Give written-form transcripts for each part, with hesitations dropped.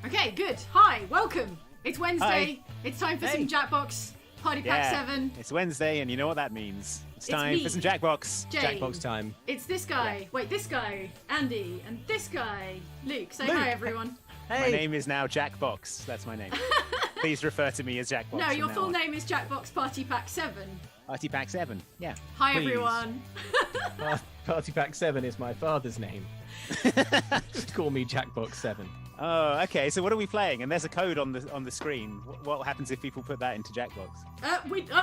Okay, good. Hi, welcome. It's Wednesday. Hi. It's time for some Jackbox Party Pack 7. It's Wednesday, and you know what that means. It's time me, for some Jackbox. Jane. Jackbox time. It's this guy. Yeah. Wait, this guy, Andy, and this guy, Luke. Say Luke. hi, everyone. Hey. My name is now Jackbox. That's my name. Please refer to me as Jackbox. No, your full on. name is Jackbox Party Pack 7. Party Pack 7. Yeah. Hi, Please. everyone. Party Pack 7 is my father's name. Just call me Jackbox 7. Oh, okay. So what are we playing? And there's a code on the screen. What happens if people put that into Jackbox?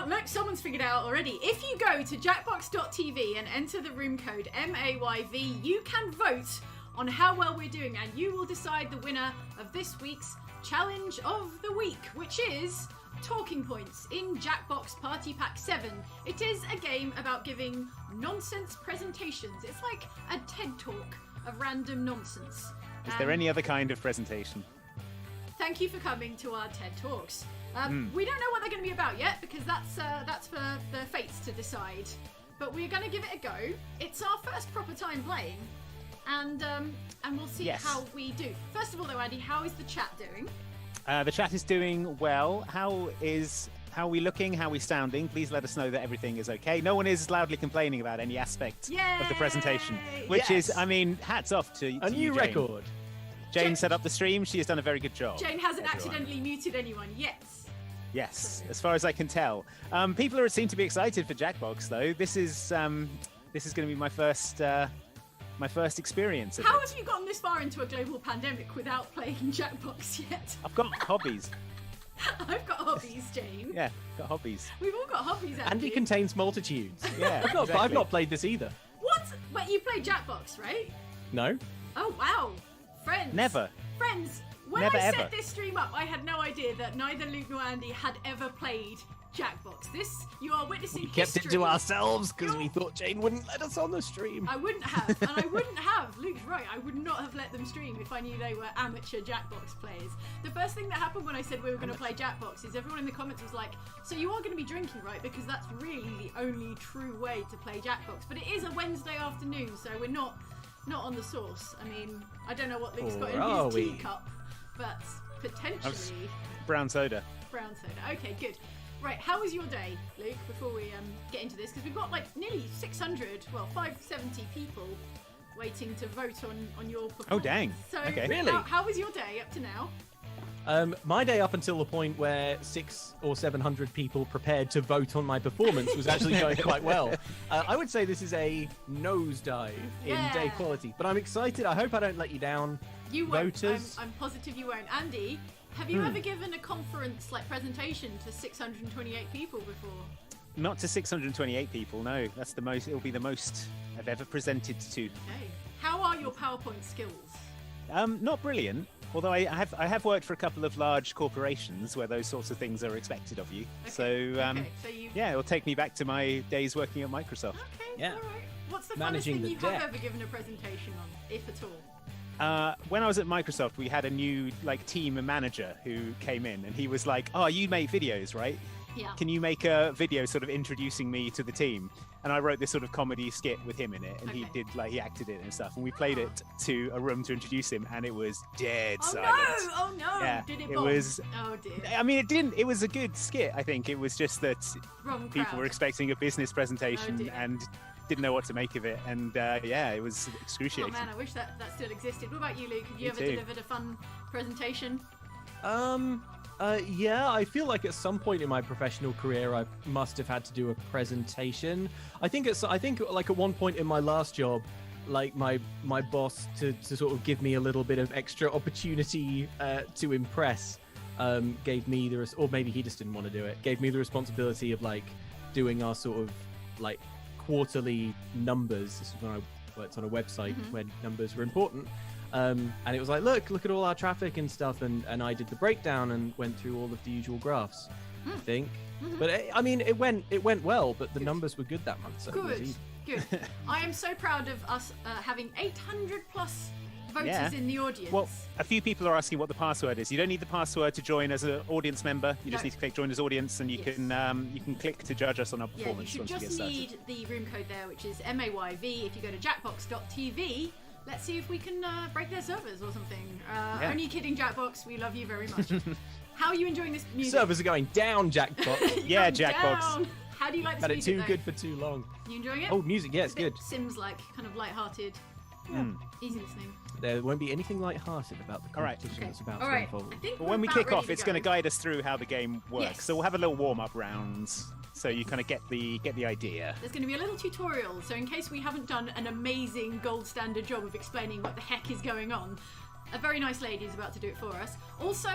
Look, someone's figured it out already. If you go to jackbox.tv and enter the room code MAYV, you can vote on how well we're doing, and you will decide the winner of this week's Challenge of the Week, which is Talking Points in Jackbox Party Pack 7. It is a game about giving nonsense presentations. It's like a TED Talk of random nonsense. Is there any other kind of presentation? Thank you for coming to our TED Talks. We don't know what they're going to be about yet, because that's for the fates to decide. But we're going to give it a go. It's our first proper time playing, and we'll see how we do. First of all, though, Andy, how is the chat doing? The chat is doing well. How are we looking? How are we sounding? Please let us know that everything is okay. No one is loudly complaining about any aspect of the presentation, which is, I mean, hats off to a new Jane. record. Jane set up the stream. She has done a very good job. Jane hasn't accidentally muted anyone yet. Yes, as far as I can tell. People seem to be excited for Jackbox, though. This is going to be my first experience of How it. have you gotten this far into a global pandemic without playing Jackbox yet? I've got hobbies. I've got hobbies, Jane. Yeah, got hobbies. We've all got hobbies, Andy. Andy contains multitudes. Yeah, I've not played this either. What? Wait, you played Jackbox, right? No. Oh, wow. Friends. Never. Friends, when Never, I set ever. this stream up, I had no idea that neither Luke nor Andy had ever played Jackbox. You are witnessing We kept history. it to ourselves because we thought Jane wouldn't let us on the stream. I wouldn't have, and I wouldn't have. Luke's right. I would not have let them stream if I knew they were amateur Jackbox players. The first thing that happened when I said we were going to play Jackbox is everyone in the comments was like, so you are going to be drinking, right? Because that's really the only true way to play Jackbox. But it is a Wednesday afternoon, so we're not on the sauce. I mean, I don't know what Luke's got in his teacup, but potentially Brown soda. brown soda. Okay, good. Right, how was your day, Luke, before we get into this? Because we've got like nearly 570 people waiting to vote on your performance. Oh, dang. So, Okay. Really? How was your day up to now? My day up until the point where 600 or 700 people prepared to vote on my performance was actually going quite well. I would say this is a nosedive in day quality, but I'm excited. I hope I don't let you down. You won't. Voters. I'm positive you won't. Andy, have you ever given a conference presentation to 628 people before? Not to 628 people, no. That's the most. It'll be the most I've ever presented to. Okay. How are your PowerPoint skills? Not brilliant. Although I have worked for a couple of large corporations where those sorts of things are expected of you. Okay. So, yeah, it'll take me back to my days working at Microsoft. Okay, Yeah. all right. What's the Managing funnest thing the you deck. have ever given a presentation on, if at all? When I was at Microsoft, we had a new team manager who came in, and he was like, "Oh, you make videos, right? Yeah. Can you make a video sort of introducing me to the team?" And I wrote this sort of comedy skit with him in it, and he acted it and stuff, and we played it to a room to introduce him, and it was dead silent. Oh no! Yeah, Did it it bomb? was- Oh dear. I mean, it didn't. It was a good skit. I think it was just that Wrong people crowd. were expecting a business presentation dear. and didn't know what to make of it, and yeah, it was Oh excruciating. man, I wish that still existed. What about you, Luke? Have you Me ever too. delivered a fun presentation? Yeah, I feel like at some point in my professional career, I must have had to do a presentation. I think like at one point in my last job, like my boss to sort of give me a little bit of extra opportunity to impress, gave me or maybe he just didn't want to do it, gave me the responsibility of like doing our sort of like quarterly numbers. This is when I worked on a website where numbers were important. And it was like, look at all our traffic and stuff, and I did the breakdown and went through all of the usual graphs. I think. But I mean, it went well, but the numbers were good that month. So it was Good, easy. good. I am so proud of us having 800 plus voters in the audience. Well, a few people are asking what the password is. You don't need the password to join as an audience member. You just need to click join as audience, and you can click to judge us on our performance. You should just need the room code there, which is MAYV. If you go to jackbox.tv, let's see if we can break their servers or something. Only kidding, Jackbox. We love you very much. How are you enjoying this music? Servers are going down, Jackbox. Yeah, Jackbox. Down. How do you like this Had it music, too though? good for too long. You enjoying it? Oh, music, yeah, it's good. Sims-like, kind of light-hearted. Easy listening. There won't be anything light-hearted about the competition that's about to unfold. I think But when we we're kick about off, ready it's to going to go. guide us through how the game works. Yes. So we'll have a little warm-up rounds, so you kind of get the idea. There's going to be a little tutorial, so in case we haven't done an amazing gold standard job of explaining what the heck is going on, a very nice lady is about to do it for us. Also,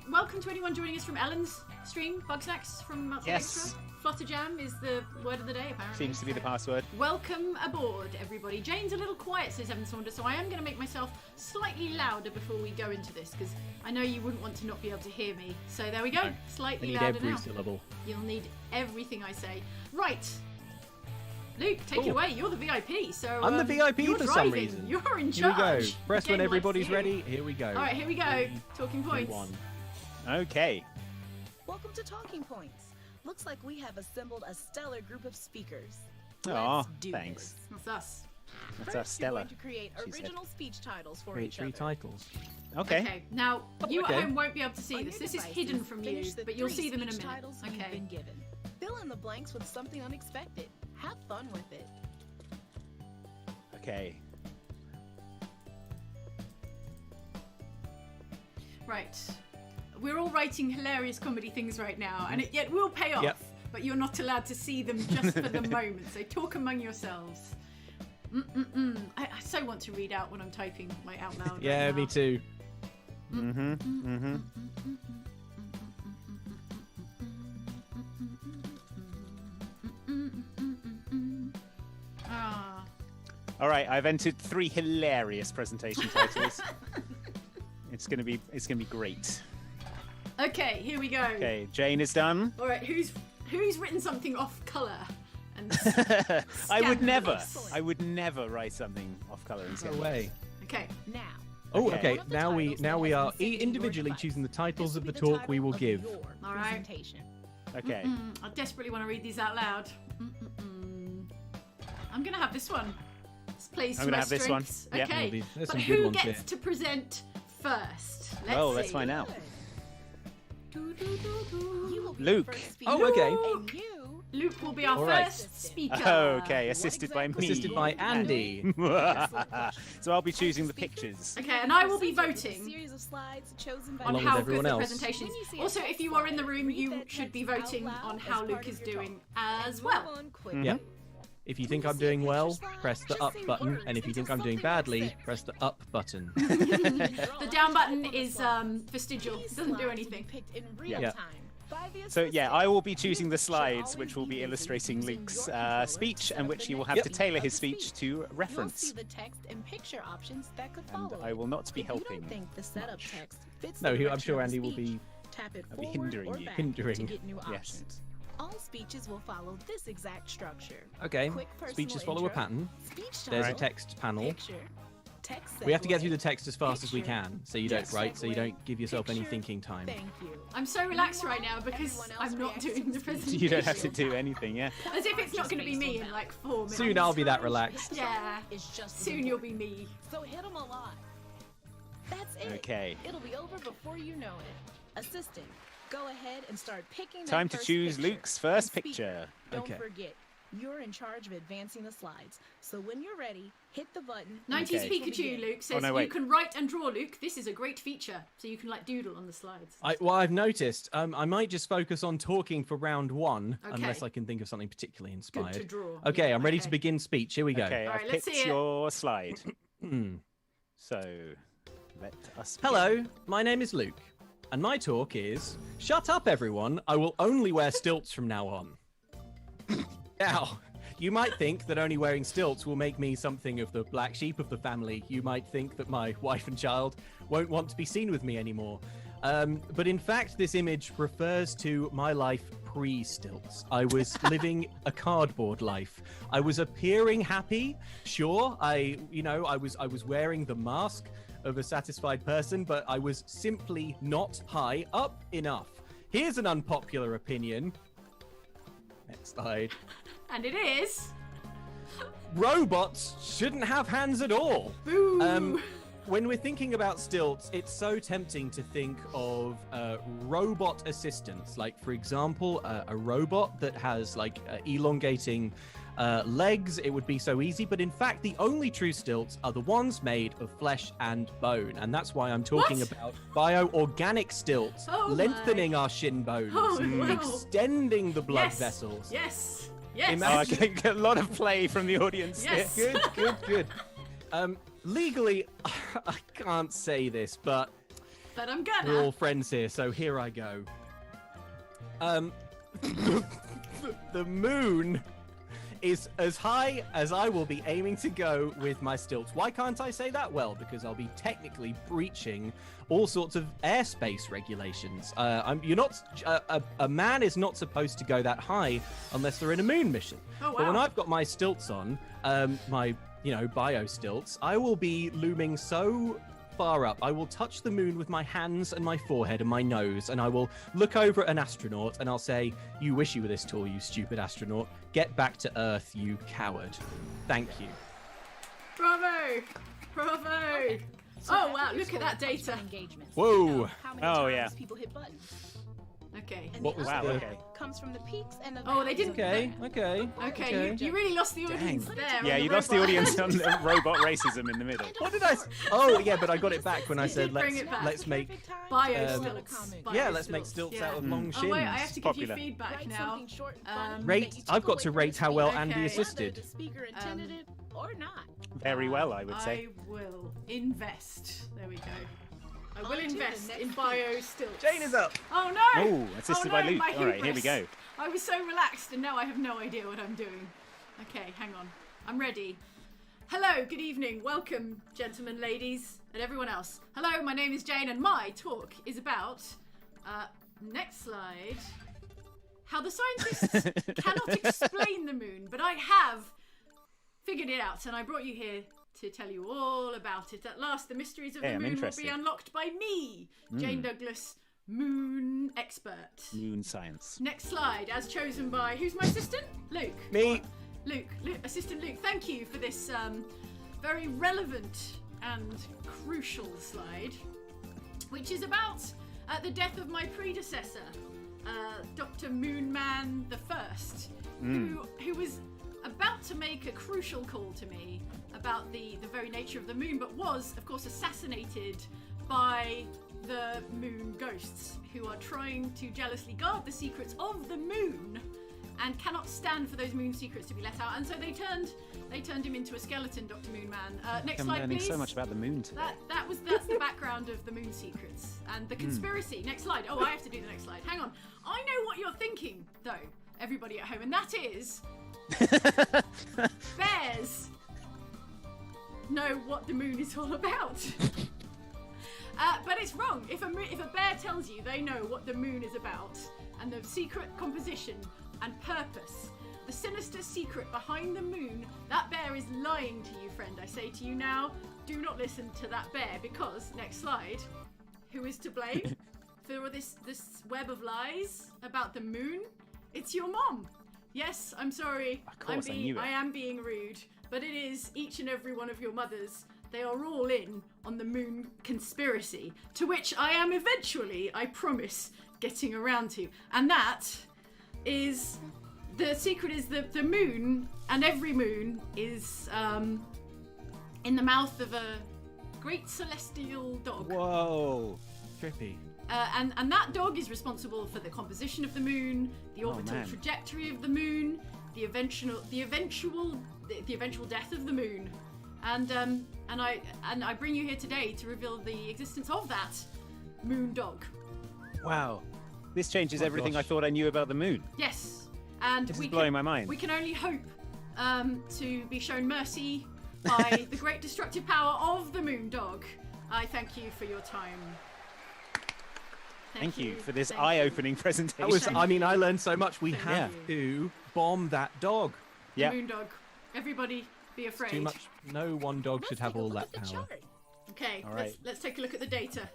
welcome to anyone joining us from Ellen's stream, Bugsnax from Outside Extra. Flutterjam is the word of the day, apparently. Seems to be the password. Welcome aboard, everybody. Jane's a little quiet, says Evan Saunders, so I am going to make myself slightly louder before we go into this, because I know you wouldn't want to not be able to hear me. So there we go, slightly I need louder every now. syllable. You'll need everything I say. Right. Luke, take it away. You're the VIP, so I'm the VIP you're for driving. some reason. You're in Here we charge. go. Press The game when everybody's likes you. ready. Here we go. All right, here we go. Talking points. Okay. Welcome to Talking Points. Looks like we have assembled a stellar group of speakers. Aw, Let's do thanks. this. That's us. That's First, our Stella. You're going to create she said. original speech titles for Create each 3 other. titles. Okay. Now, you Okay. at home won't be able to see On this. your This is devices, hidden from you, finish the but you'll 3 see them in a speech minute. titles you've Okay. been given. Fill in the blanks with something unexpected. Have fun with it. Okay. Right. We're all writing hilarious comedy things right now, and it will pay off. Yep. But you're not allowed to see them just for the moment. So talk among yourselves. I so want to read out when I'm typing like out loud. Yeah, right now. me too. Ah. All right. I've entered 3 hilarious presentation titles. It's gonna be great. Okay, here we go. Okay, Jane is done. All right, who's written something off color? And I would never. scandalous? I would never write something off color and No scandalous. way. Okay. Now, Oh, Okay. okay. One of the Now we titles now we that are has been saved in your individually device. choosing the titles this of will the be talk we title will of give. your All right. presentation. Okay. I desperately want to read these out loud. I'm gonna have this one. This plays I'm to gonna my have this one. strengths. Yep. Okay. There's But some good who ones gets here. to present first? Let's see. find out. Do, do, do, do. You will be Luke. the first speaker. Oh, okay. And you Luke will be our All right. first speaker. Okay, assisted by me. Assisted by Andy. So I'll be choosing the pictures. Okay, and I will be Present with a voting series of slides chosen by on Along how with good everyone the else. presentation is. When you see a Also, text if you are in the slide, room, read you that should be text out voting loud on as how part Luke of is your doing talk. as And well. move on quickly. Yep. If you think I'm doing well, press the up button, and if you think I'm doing badly, press the up button. The down button is vestigial. These It doesn't do slides will anything. be picked in real Yeah. time by the So yeah, assistant. I will be choosing the Luke should slides, always which will be busy illustrating using Luke's your controller speech, instead and of which the he will have Yep. to tailor of his the speech to You'll reference. see the text and picture options that could And follow. I will not be If helping. You don't think the setup much. text fits No, the I'm direction sure of the Andy will speech, be tap it I'll be forward hindering or you. back Hindering. to get new Yes. options. All speeches will follow this exact structure. Okay, Quick personal speeches follow a intro, pattern. Speech There's a title, text panel. picture, text We have to get through segue, the text as fast as we picture, can, so you don't text write, so you segue, don't give yourself any picture, thinking time. Thank you. I'm so relaxed right now because Everyone else I'm not reacts to doing the the speech. presentation. You don't have to do anything, yeah. As if it's not going to be me in like 4 minutes. Soon I'll be that relaxed. Yeah. It's just Soon you'll be me. So hit them a lot. That's it. Okay. It'll be over before you know it. Assistant, go ahead and start picking that Time to first choose picture. Luke's first And speaker, picture. Don't Okay. forget, you're in charge of advancing the slides. So when you're ready, hit the button. 90s Okay. Pikachu, Luke, says no, you wait. can write and draw, Luke. This is a great feature. So you can like doodle on the slides. Well, I've noticed. I might just focus on talking for round 1, Okay. unless I can think of something particularly inspired. Good to draw. Okay, Yeah, I'm ready to okay. begin speech. Here we go. Okay, All right, I've let's picked see it. your slide. So, let us begin. Hello, my name is Luke, and my talk is Shut up, everyone. I will only wear stilts from now on. Now, you might think that only wearing stilts will make me something of the black sheep of the family. You might think that my wife and child won't want to be seen with me anymore. But in fact, this image refers to my life pre-stilts. I was living a cardboard life. I was appearing happy. Sure, I was wearing the mask of a satisfied person, but I was simply not high up enough. Here's an unpopular opinion. Next slide. And it is... Robots shouldn't have hands at all. Boo! When we're thinking about stilts, it's so tempting to think of robot assistants. Like, for example, a robot that has like elongating legs. It would be so easy. But in fact, the only true stilts are the ones made of flesh and bone. And that's why I'm talking about bioorganic stilts, lengthening our shin bones, extending the blood vessels. Yes. Okay, a lot of play from the audience. Yes. Good. Legally, I can't say this, but I'm gonna. we're all friends here, so here I go. The moon is as high as I will be aiming to go with my stilts. Why can't I say that? Well, because I'll be technically breaching all sorts of airspace regulations. You're not. A man is not supposed to go that high unless they're in a moon mission. Oh, wow. But when I've got my stilts on, my bio stilts, I will be looming so far up. I will touch the moon with my hands and my forehead and my nose, and I will look over at an astronaut and I'll say, "You wish you were this tall, you stupid astronaut. Get back to Earth, you coward. Thank you." Bravo! Okay. So Oh wow, look at that data. Engagements. Whoa. How many Oh, times yeah. people hit buttons. Okay. And What the was other the- okay. comes from the peaks and the Oh, they valleys didn't- of the Okay. Okay, you really lost the audience Dang. there. Yeah, on you the lost the robot. audience on the robot racism in the middle. What did I? Oh, yeah, but I got it back when I You said did bring it back. let's make Bio Um, stilts. yeah, let's make stilts out of long Oh shins. wait, I have to give Popular. you feedback Write now. something short and funny Rate. that you took I've got away to from rate the how well speaker, Andy Okay. assisted. whether the speaker intended it or not. Very well, I would say. I will invest. There we go. I will On to the invest next in bio stilts. Jane is up. Oh no! Oh, assisted by no, Luke. my All right, here we hubris. go. I was so relaxed and now I have no idea what I'm doing. Okay, hang on. I'm ready. Hello, good evening. Welcome, gentlemen, ladies, and everyone else. Hello, my name is Jane and my talk is about, next slide, how the scientists cannot explain the moon, but I have figured it out and I brought you here to tell you all about it. At last, the mysteries of Hey, the I'm moon will be interested. unlocked by me, Jane Douglas, moon expert. Moon science. Next slide, as chosen by, who's my assistant? Luke. Me. Luke, Assistant Luke, thank you for this very relevant and crucial slide, which is about the death of my predecessor, Dr. Moonman the First, who was about to make a crucial call to me about the very nature of the moon, but was, of course, assassinated by the moon ghosts, who are trying to jealously guard the secrets of the moon and cannot stand for those moon secrets to be let out. And so they turned him into a skeleton, Dr. Moonman. Next I'm slide, learning please. so much about the moon today. That's the background of the moon secrets and the conspiracy. Next slide. Oh, I have to do the next slide. Hang on. I know what you're thinking, though, everybody at home, and that is bears know what the moon is all about. But it's wrong. If a bear tells you they know what the moon is about and the secret composition and purpose, the sinister secret behind the moon, that bear is lying to you, friend. I say to you now, do not listen to that bear, because, next slide, who is to blame for this web of lies about the moon? It's your mom. Yes, I'm sorry. Of course, I knew it. I am being rude, but it is each and every one of your mothers. They are all in on the moon conspiracy, to which I am eventually, I promise, getting around to. And that is, the secret is that the moon, and every moon, is in the mouth of a great celestial dog. Whoa. Trippy. And that dog is responsible for the composition of the moon, the orbital man. trajectory of the moon, the eventual death of the moon, and I bring you here today to reveal the existence of that moon dog. Wow. This changes Oh, everything gosh. I thought I knew about the moon. Yes, and This we is blowing can, my mind. We can only hope to be shown mercy by the great destructive power of the moon dog. I thank you for your time. Thank you for this eye-opening presentation. That was, I mean, I learned so much. We have to bomb that dog. Yeah. Moon dog. Everybody be afraid. Too much. No one dog should have all that power. Okay, all right. let's take a look at the data.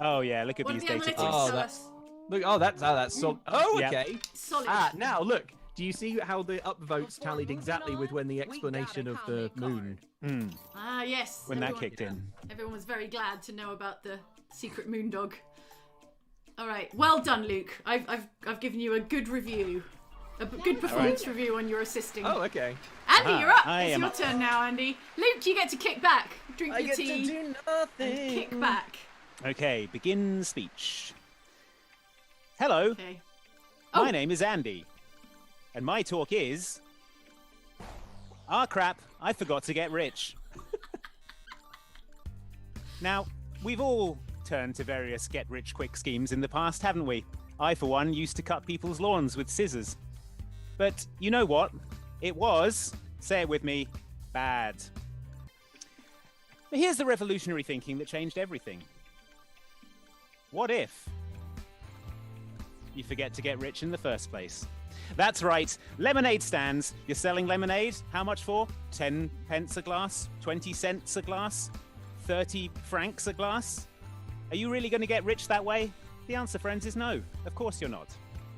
Oh yeah, look at What these do the data analytics points. Oh, tell that's us? look. Oh, that's solid. Oh, Yep. okay. Solid. Now look. Do you see how the upvotes tallied exactly with when the explanation of the moon? Ah, yes. When that kicked in. Everyone was very glad to know about the secret moon dog. All right, well done, Luke. I've given you a good review, a good performance review on your assisting. Oh, okay. Andy, you're up. I It's am your up. turn now, Andy. Luke, you get to kick back, drink I your get tea, to do nothing. and kick back. Okay, begin speech. Hello, Okay. my name is Andy, and my talk is... Ah, crap, I forgot to get rich. Now, we've all turned to various get-rich-quick schemes in the past, haven't we? I, for one, used to cut people's lawns with scissors. But you know what? It was, say it with me, bad. But here's the revolutionary thinking that changed everything. What if you forget to get rich in the first place? That's right, lemonade stands. You're selling lemonade, how much for? 10 pence a glass? 20 cents a glass? 30 francs a glass? Are you really going to get rich that way? The answer, friends, is no. Of course you're not.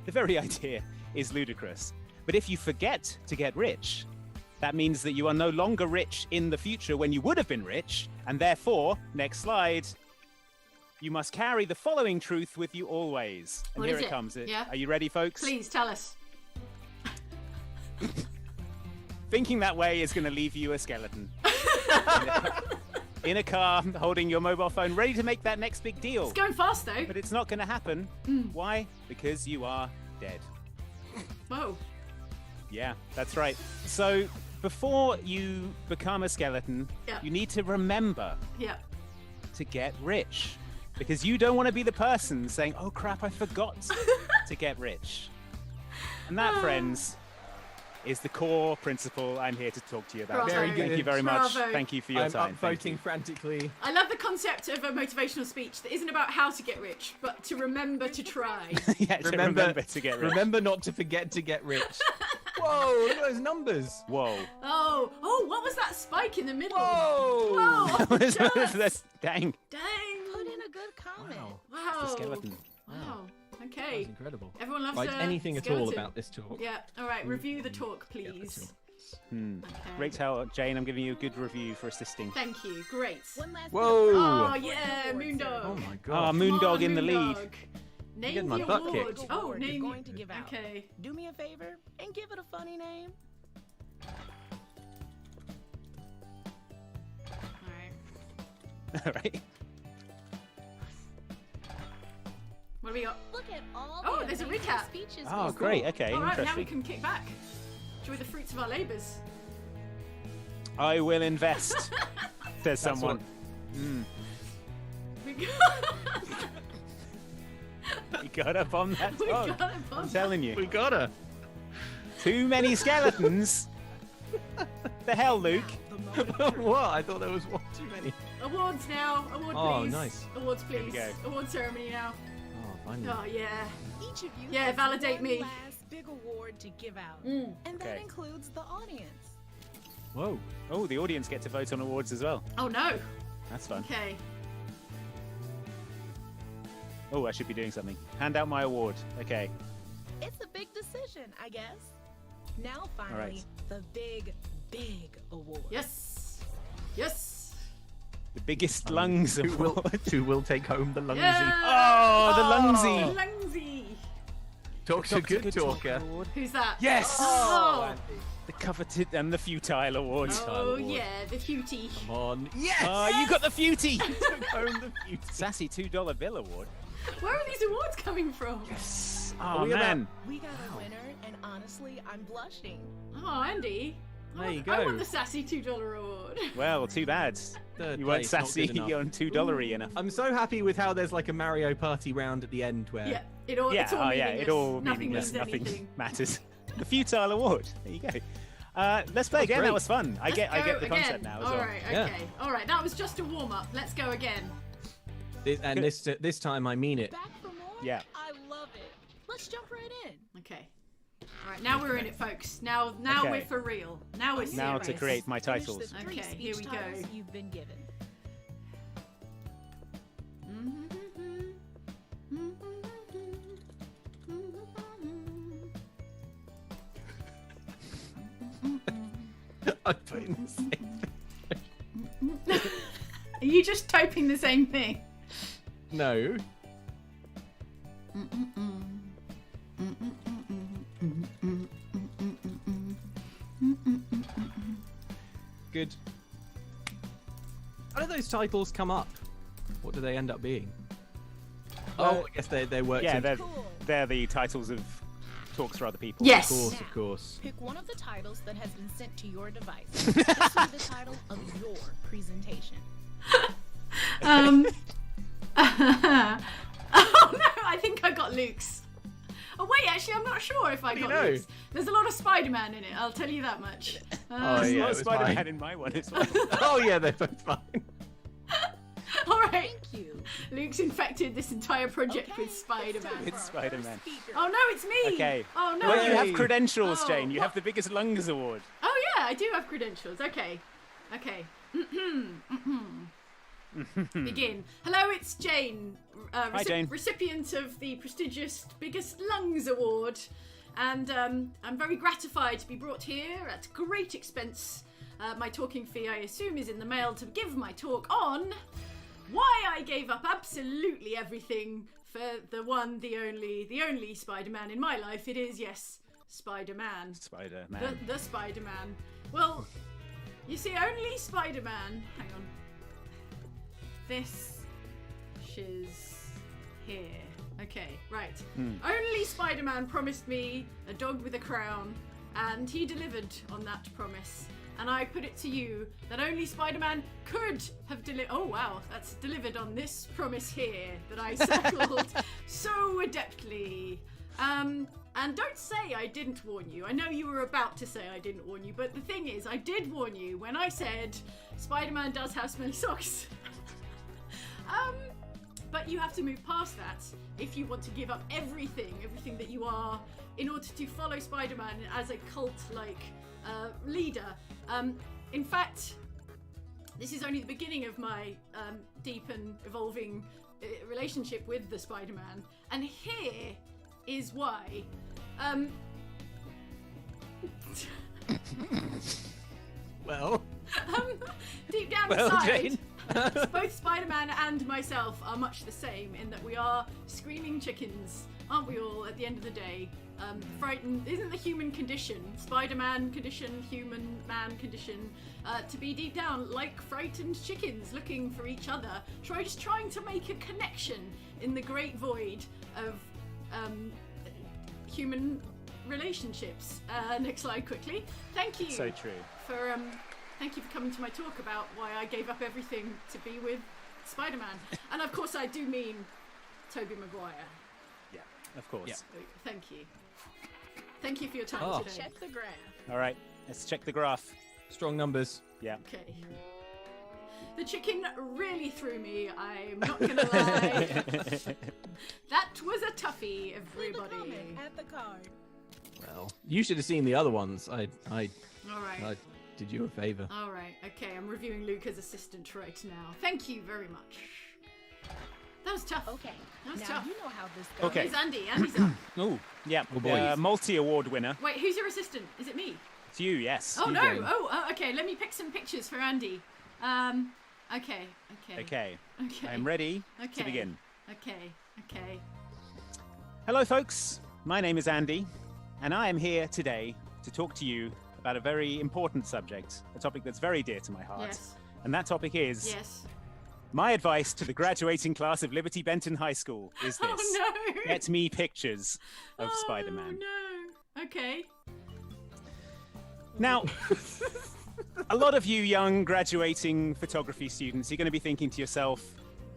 The very idea is ludicrous. But if you forget to get rich, that means that you are no longer rich in the future when you would have been rich, and therefore, next slide, you must carry the following truth with you always. And What here is it it? comes. Yeah. Are you ready, folks? Please tell us. Thinking that way is going to leave you a skeleton. In a car, holding your mobile phone, ready to make that next big deal. It's going fast though. But it's not going to happen. Why? Because you are dead. Whoa. Yeah, that's right. So before you become a skeleton, Yeah. you need to remember Yeah. to get rich. Because you don't want to be the person saying, oh crap, I forgot to get rich. And that, friends, is the core principle I'm here to talk to you about. Bravo. Very Thank you good. very much. Bravo. Thank you for your I'm time. Thank you. upvoting frantically. I love the concept of a motivational speech that isn't about how to get rich, but to remember to try. Yeah, to remember to get rich. Remember not to forget to get rich. Whoa! Look at those numbers. Whoa. Oh, what was that spike in the middle? Whoa! Whoa! That's, dang. Dang! Put in a good comment. Wow. Wow. The skeleton. Wow. That Okay. was incredible. Everyone loves Right, a anything at all skeleton. about this talk? Yeah. All right. Review the talk, please. Okay. Great tell, Jane. I'm giving you a good review for assisting. Thank you. Great. One last Whoa! Oh yeah, Moondog. Oh my Ah, god. Moondog in the lead. Name getting my the butt award. kicked. Oh, You're name. going to give out. Okay. Do me a favor and give it a funny name. All right. All right. What do we got? Look at all Oh, the there's a amazing recap. speeches Oh, we great. saw. Okay, All right, now we interesting. can kick back. Enjoy the fruits of our labours. I will invest, says someone. We You got up on that we dog. got it, I'm Bob. telling you. We got her. Too many skeletons. The hell, Luke? What? I thought there was one too many. Awards now. Award, Oh, please. nice. Awards, Here we please. go. Award ceremony now. Oh, finally. Oh yeah. Each of you Yeah, has validate one me. last big award to give out. Mm. And that Okay. includes the audience. Whoa. Oh, the audience get to vote on awards as well. Oh no. That's fun. Okay. Oh, I should be doing something. Hand out my award. Okay. It's a big decision, I guess. Now finally, right. the big award. Yes. Yes. The biggest lungs Who will, award. who will take home the lungsy? Yeah. Oh, the lungsy. Lungsy. Talk's a good talker. Award. Who's that? Yes. Oh. The coveted and the futile award. Oh yeah, the cutie. Come on. Yes! Oh, you got the futie. took home the beauty. Sassy $2 bill award. Where are these awards coming from? Oh, we about- man. We got a winner, and honestly, I'm blushing. Oh, Andy. There you I go. want the sassy $2 award. Well, too bad. Third You weren't place, not sassy good enough. on $2 enough. I'm so happy with how there's like a Mario Party round at the end where Yeah, it's all Yeah, meaningless. it all Nothing meaningless. means Nothing anything. matters. The futile award. There you go. Let's play again. great. That was fun. I Let's get go the concept again. now as All well. right, Yeah. okay. All right, that was just a warm up. Let's go again. This time I mean it. Back for more? Yeah. I love it. Let's jump right in. Okay. All right, now we're in it, folks. Now Okay. we're for real. Now we're Now to serious. create my Finish titles. the 3 Okay, speech here we go. titles you've been given. I'm putting the same thing. Are you just typing the same thing? No. Good. How do those titles come up? What do they end up being? I guess they work. Yeah, Cool. they're the titles of talks for other people. Yes. Of course, Now, of course. Pick one of the titles that has been sent to your device. This will be the title of your presentation. Oh no, I think I got Luke's. Oh wait, actually, I'm not sure if I do you got know? Luke's. There's a lot of Spider-Man in it. I'll tell you that much. Oh, There's a yeah, lot it of was Spider-Man fine. in my one as well. Oh yeah, they're both fine. All right. Thank you. Luke's infected this entire project Okay, with Spider-Man. it's time With for our Spider-Man. first speaker. Oh no, it's me. Okay. Oh no. Well, you have Hey. credentials, Oh, Jane. You what? have the biggest lungs award. Oh yeah, I do have credentials. Okay. Begin. Hello, it's Jane. Hi, Jane. Recipient of the prestigious Biggest Lungs Award. And I'm very gratified to be brought here at great expense. My talking fee, I assume, is in the mail to give my talk on why I gave up absolutely everything for the only Spider-Man in my life. It is, yes, Spider-Man. Spider-Man. The Spider-Man. Well, you see, only Spider-Man. Hang on. This shiz here. Okay, right. Only Spider-Man promised me a dog with a crown, and he delivered on that promise. And I put it to you that only Spider-Man could have delivered. Oh wow, that's delivered on this promise here that I circled so adeptly. And don't say I didn't warn you. I know you were about to say I didn't warn you, but the thing is, I did warn you when I said Spider-Man does have smelly socks. But you have to move past that if you want to give up everything that you are, in order to follow Spider-Man as a cult-like leader. In fact, this is only the beginning of my deep and evolving relationship with the Spider-Man, and here is why. Well. Deep down Well, inside, Jane. both Spider-Man and myself are much the same in that we are screaming chickens, aren't we all, at the end of the day? Frightened isn't the human condition, Spider-Man condition, human man condition, to be deep down like frightened chickens looking for each other, trying to make a connection in the great void of human relationships. Next slide quickly. Thank you. So true. Thank you for coming to my talk about why I gave up everything to be with Spider-Man. And of course I do mean Tobey Maguire. Yeah, of course. Yeah. Thank you. Thank you for your time Oh. today. Check the graph. All right, let's check the graph. Strong numbers. Yeah. Okay. The chicken really threw me, I'm not gonna lie. That was a toughie, Leave a everybody. comment at the card. Well, you should have seen the other ones. I Alright. did you a favor. Alright, okay, I'm reviewing Luca's assistant right now. Thank you very much. That was tough. Okay, That was now tough. you know how this goes. Okay. Here's Andy. Andy's up. Oh, yeah. Oh, boy. Multi-award winner. Wait, who's your assistant? Is it me? It's you, yes. Oh You no! going. Okay. Let me pick some pictures for Andy. Okay. Okay, Okay. I'm ready to Okay. begin. Okay. Hello, folks. My name is Andy, and I am here today to talk to you about a very important subject, a topic that's very dear to my heart. Yes. And that topic is Yes. my advice to the graduating class of Liberty Benton High School is this. Oh no! Get me pictures of Spider-Man. Oh no! Okay. Now, a lot of you young graduating photography students, you're going to be thinking to yourself,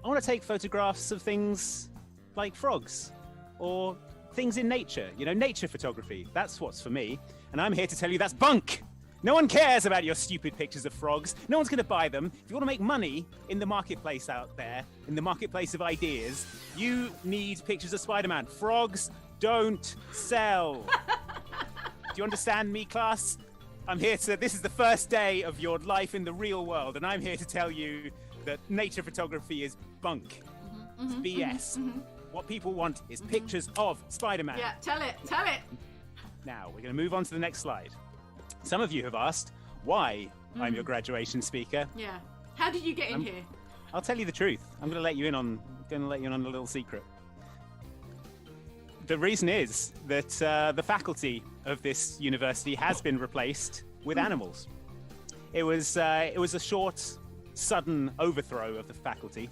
I want to take photographs of things like frogs or things in nature, nature photography. That's what's for me. And I'm here to tell you that's bunk. No one cares about your stupid pictures of frogs. No one's going to buy them. If you want to make money in the marketplace out there, in the marketplace of ideas, you need pictures of Spider-Man. Frogs don't sell. Do you understand me, class? I'm here to... This is the first day of your life in the real world, and I'm here to tell you that nature photography is bunk. It's BS. What people want is pictures of Spider-Man. Yeah, tell it. Now, we're going to move on to the next slide. Some of you have asked why I'm your graduation speaker. Yeah. How did you get in here? I'll tell you the truth. I'm going to let you in on a little secret. The reason is that the faculty of this university has been replaced with animals. It was a short, sudden overthrow of the faculty.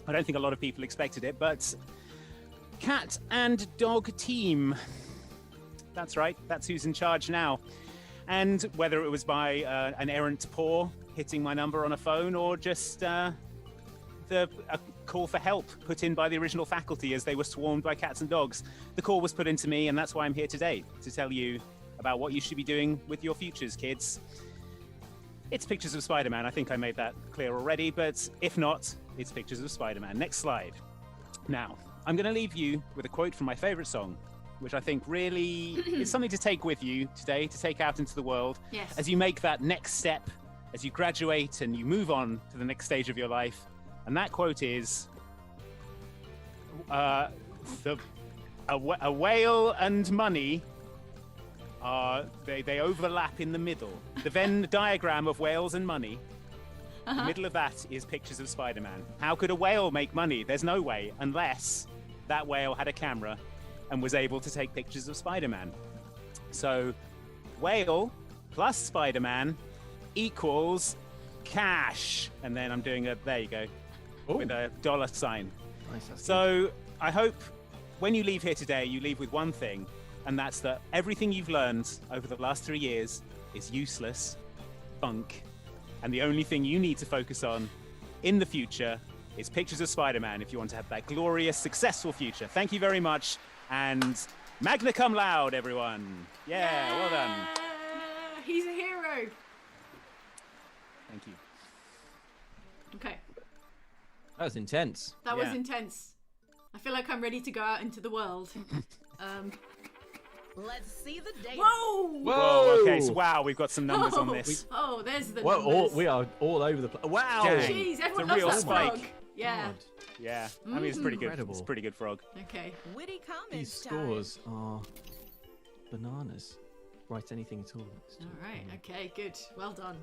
I don't think a lot of people expected it, but cat and dog team. That's right. That's who's in charge now. And whether it was by an errant paw hitting my number on a phone or just a call for help put in by the original faculty as they were swarmed by cats and dogs, the call was put into me, and that's why I'm here today, to tell you about what you should be doing with your futures, kids. It's pictures of Spider-Man. I think I made that clear already, but if not, it's pictures of Spider-Man. Next slide. Now, I'm going to leave you with a quote from my favorite song, which I think really is something to take with you today, to take out into the world. Yes. As you make that next step, as you graduate and you move on to the next stage of your life. And that quote is, a whale and money, they overlap in the middle. The Venn diagram of whales and money, the middle of that is pictures of Spider-Man. How could a whale make money? There's no way, unless that whale had a camera and was able to take pictures of Spider-Man. So, whale plus Spider-Man equals cash. And then I'm doing there you go, with a dollar sign. Nice. So, I hope when you leave here today, you leave with one thing, and that's that everything you've learned over the last 3 years is useless, bunk, and the only thing you need to focus on in the future is pictures of Spider-Man if you want to have that glorious, successful future. Thank you very much. And magna cum laude, everyone. Yeah, well done. He's a hero. Thank you. Okay. That was intense. That was intense. I feel like I'm ready to go out into the world. Let's see the data. Whoa! Okay, so wow, we've got some numbers on this. There's the numbers. We are all over the place. Wow! Dang. Jeez, everyone It's a real loves that frog. spike. Yeah. God. Yeah, I mean, it's pretty good. Incredible. It's a pretty good frog. Okay. Witty comments. These scores are bananas. Write anything at all. All right. Okay. Good. Well done.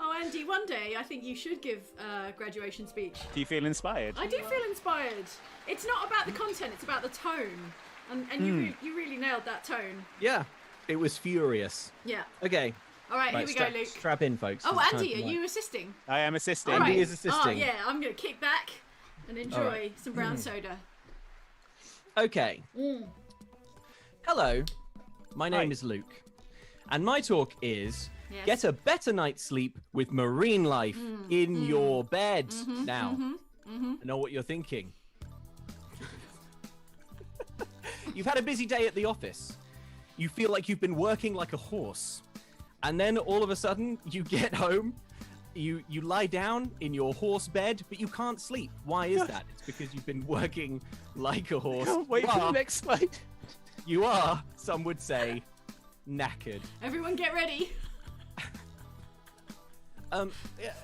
Oh, Andy, one day I think you should give a graduation speech. Do you feel inspired? I do feel inspired. It's not about the content; it's about the tone. And you really nailed that tone. Yeah, it was furious. Yeah. Okay. All right, here we go, Luke. Strap in, folks. Oh, It's time Andy, for are my- you assisting? I am assisting. All Andy right. is assisting. Oh, yeah, I'm going to kick back and enjoy right. some brown soda. Okay. Hello, my name is Luke, and my talk is Yes. get a better night's sleep with marine life in your bed. Now, I know what you're thinking. You've had a busy day at the office. You feel like you've been working like a horse. And then all of a sudden, you get home, you lie down in your horse bed, but you can't sleep. Why is that? It's because you've been working like a horse. Can't wait for the next slide. You are, some would say, knackered. Everyone get ready.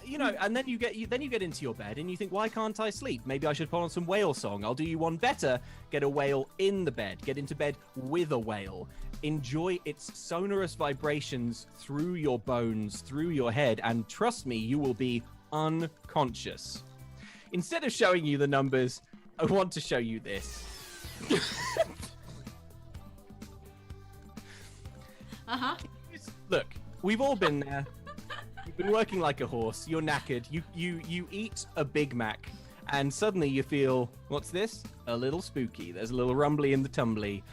You know, and then you get into your bed and you think, why can't I sleep? Maybe I should put on some whale song. I'll do you one better. Get a whale in the bed. Get into bed with a whale. Enjoy its sonorous vibrations through your bones, through your head, and trust me, you will be unconscious. Instead of showing you the numbers, I want to show you this. Look, we've all been there. You've been working like a horse. You're knackered. You eat a Big Mac, and suddenly you feel, what's this? A little spooky. There's a little rumbly in the tumbly.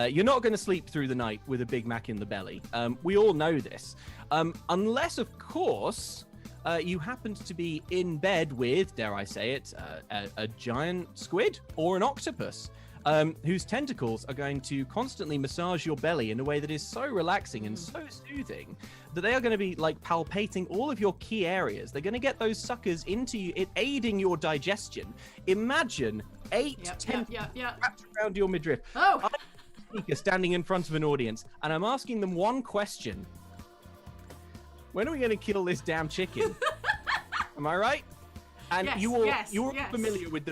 You're not going to sleep through the night with a Big Mac in the belly. We all know this. Unless, of course, you happened to be in bed with, dare I say it, a giant squid or an octopus. whose tentacles are going to constantly massage your belly in a way that is so relaxing and so soothing that they are going to be like palpating all of your key areas. They're going to get those suckers into you, aiding your digestion. Imagine 8 tentacles wrapped around your midriff. Oh! I'm a speaker standing in front of an audience, and I'm asking them one question. When are we going to kill this damn chicken? Am I right? And Yes, you're yes. familiar with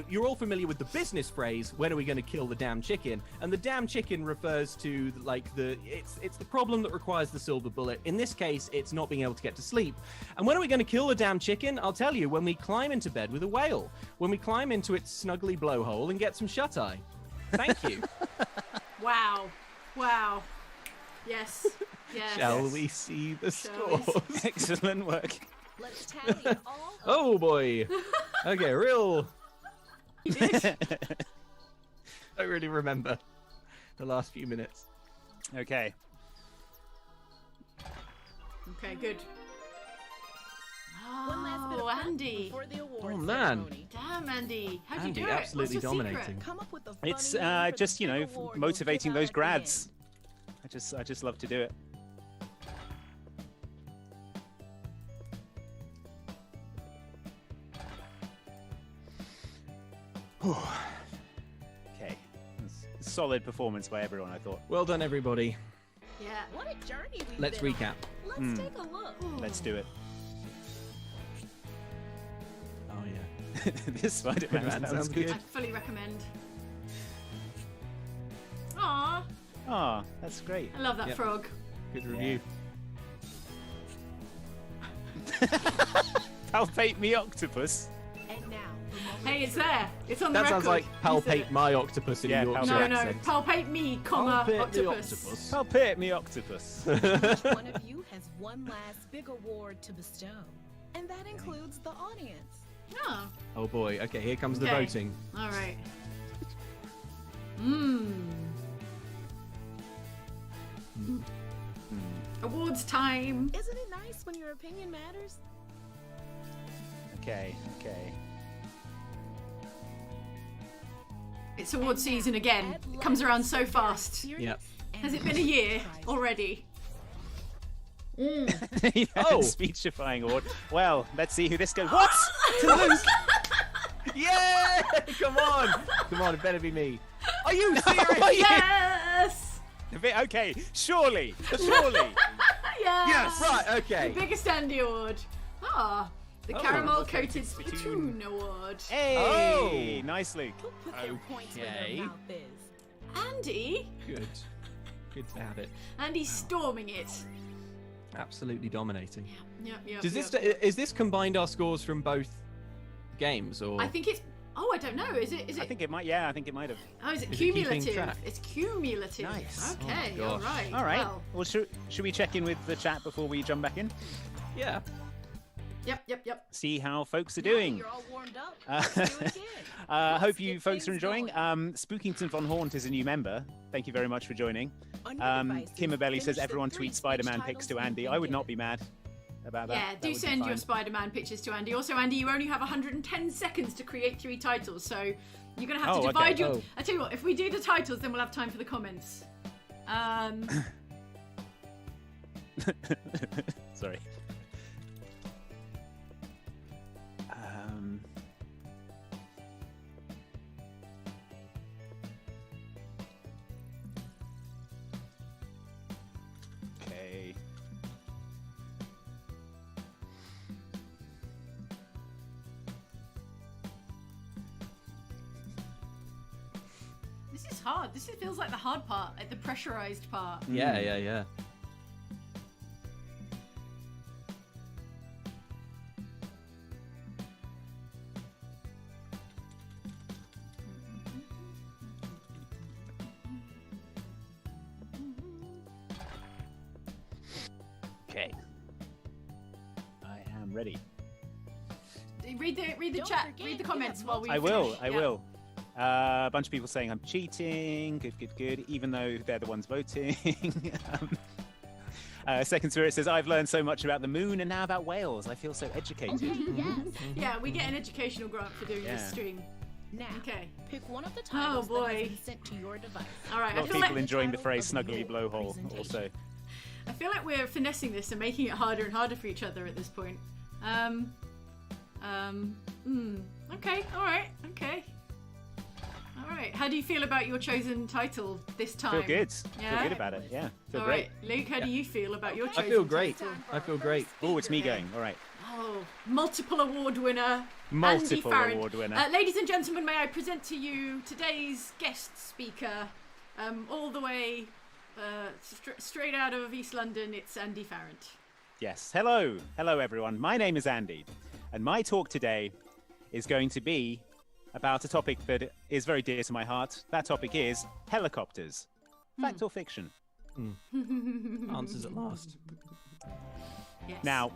the business phrase, when are we going to kill the damn chicken? And the damn chicken refers to it's the problem that requires the silver bullet. In this case, it's not being able to get to sleep. And when are we going to kill the damn chicken? I'll tell you, when we climb into bed with a whale. When we climb into its snuggly blowhole and get some shut-eye. Thank you. Wow. Yes. Shall we see the scores? Excellent work. Let's tally it all up. Oh boy. Okay, real. I don't really remember the last few minutes. Okay. Okay, good. One last bit of Oh, prep Andy. before the award Oh, man. ceremony. Damn, Andy. How'd you Andy, do it? absolutely What's your secret? dominating. Come up with a funny It's name for the just, big award you'll motivating give out those at the end. grads. I just love to do it. Okay. That's a solid performance by everyone, I thought. Well done, everybody. Yeah. What a journey we've Let's been recap. on. Let's take a look. Let's do it. Oh yeah. This Spider-Man Man, sounds sounds good. good. I fully recommend. Aw, Ah, that's great. I love that Yep. frog. Good review. Palpate me octopus. And now, the moment Hey, it's of truth. there. It's on the That record. sounds like You said palpate it. my octopus in Yeah, a Yorkshire No, no. accent. Palpate me, comma, Palpate the octopus. Palpate me octopus. Each one of you has one last big award to bestow. And that includes the audience. Oh, Oh boy. Okay, here comes the Okay. voting. all right. Awards time. Isn't it nice when your opinion matters? Okay. It's award season again. It comes around so fast. Yep. Has it been a year already? Oh. Speechifying award. Well, let's see who this goes. What? To Luke. Yeah! Come on, it better be me. Are you serious? Yes! Okay, surely. Yes! Right, The okay. biggest Andy award. Ah, the Oh. caramel coated spittoon award. Hey, nice, Luke. Who put their points where Okay. their mouth is? Good. Andy? Good to have it. Andy's storming it. Absolutely dominating. Yep. Does this yep. is this combined our scores from both games or? I think it's. Oh, I don't know. Is it? I think it might. Yeah, I think it might have. Oh, is it Is it keeping cumulative? track? It's cumulative. Nice. Okay. Oh, all gosh. right. All right. Well, Well, should we check in with the chat before we jump back in? Yeah. Yep. See how folks are Now doing. You're all warmed up. Let's do it again. Hope Let's you get folks are things enjoying. going. Spookington von Haunt is a new member. Thank you very much for joining. On your devices, Kimmerbelly says finish the everyone 3 tweets Spider-Man speech pics to titles Andy. you've I would been not be mad about that. Yeah, That do would be send your fine. Spider-Man pictures to Andy. Also, Andy, you only have 110 seconds to create 3 titles, so you're gonna have Oh, to okay. divide your. Oh. I tell you what, if we do the titles, then we'll have time for the comments. Sorry. Okay. This is hard. This feels like the hard part, like the pressurized part. Yeah. Okay. I am ready. Read the Don't chat. forget, Read the you comments have while we. I will. finish. I Yeah. will. A bunch of people saying I'm cheating. Good. Even though they're the ones voting. Second Spirit says I've learned so much about the moon and now about whales. I feel so educated. Okay, yes. Yeah, we get an educational grant for doing this Yeah. stream. Now, Okay. pick one of the titles that has been sent to your device. All right. A lot of people enjoying the phrase "snuggly blowhole" also. I feel like we're finessing this and making it harder and harder for each other at this point. Okay. All right. Okay. All right. How do you feel about your chosen title this time? Feel good. Yeah? Feel good about it. Yeah. Feel All great. right, Luke. How do you feel about your chosen? I feel great. title? I feel great. Oh, it's me going. All right. Oh, multiple award winner. Multiple Andy Farron. award winner. Ladies and gentlemen, may I present to you today's guest speaker, all the way straight out of East London. It's Andy Farron. Yes. Hello. Hello, everyone. My name is Andy, and my talk today is going to be about a topic that is very dear to my heart. That topic is helicopters. Fact or fiction? Answers at last. Yes. Now,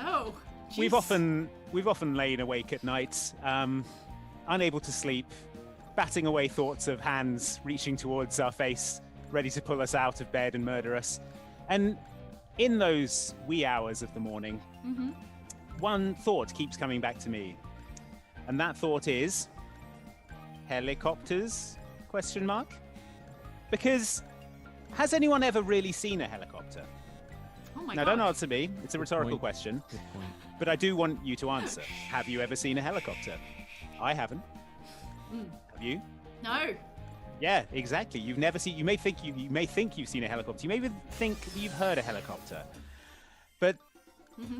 Oh. we've jeez. often lain awake at night, unable to sleep, batting away thoughts of hands reaching towards our face, ready to pull us out of bed and murder us. And in those wee hours of the morning, one thought keeps coming back to me, and that thought is helicopters? Question mark? Because has anyone ever really seen a helicopter? Oh my Now, God. don't answer me. It's a rhetorical point. question. Good point. But I do want you to answer. Have you ever seen a helicopter? I haven't. Have you? No. Yeah, exactly. You've never seen. You may think you've seen a helicopter. You may even think you've heard a helicopter, but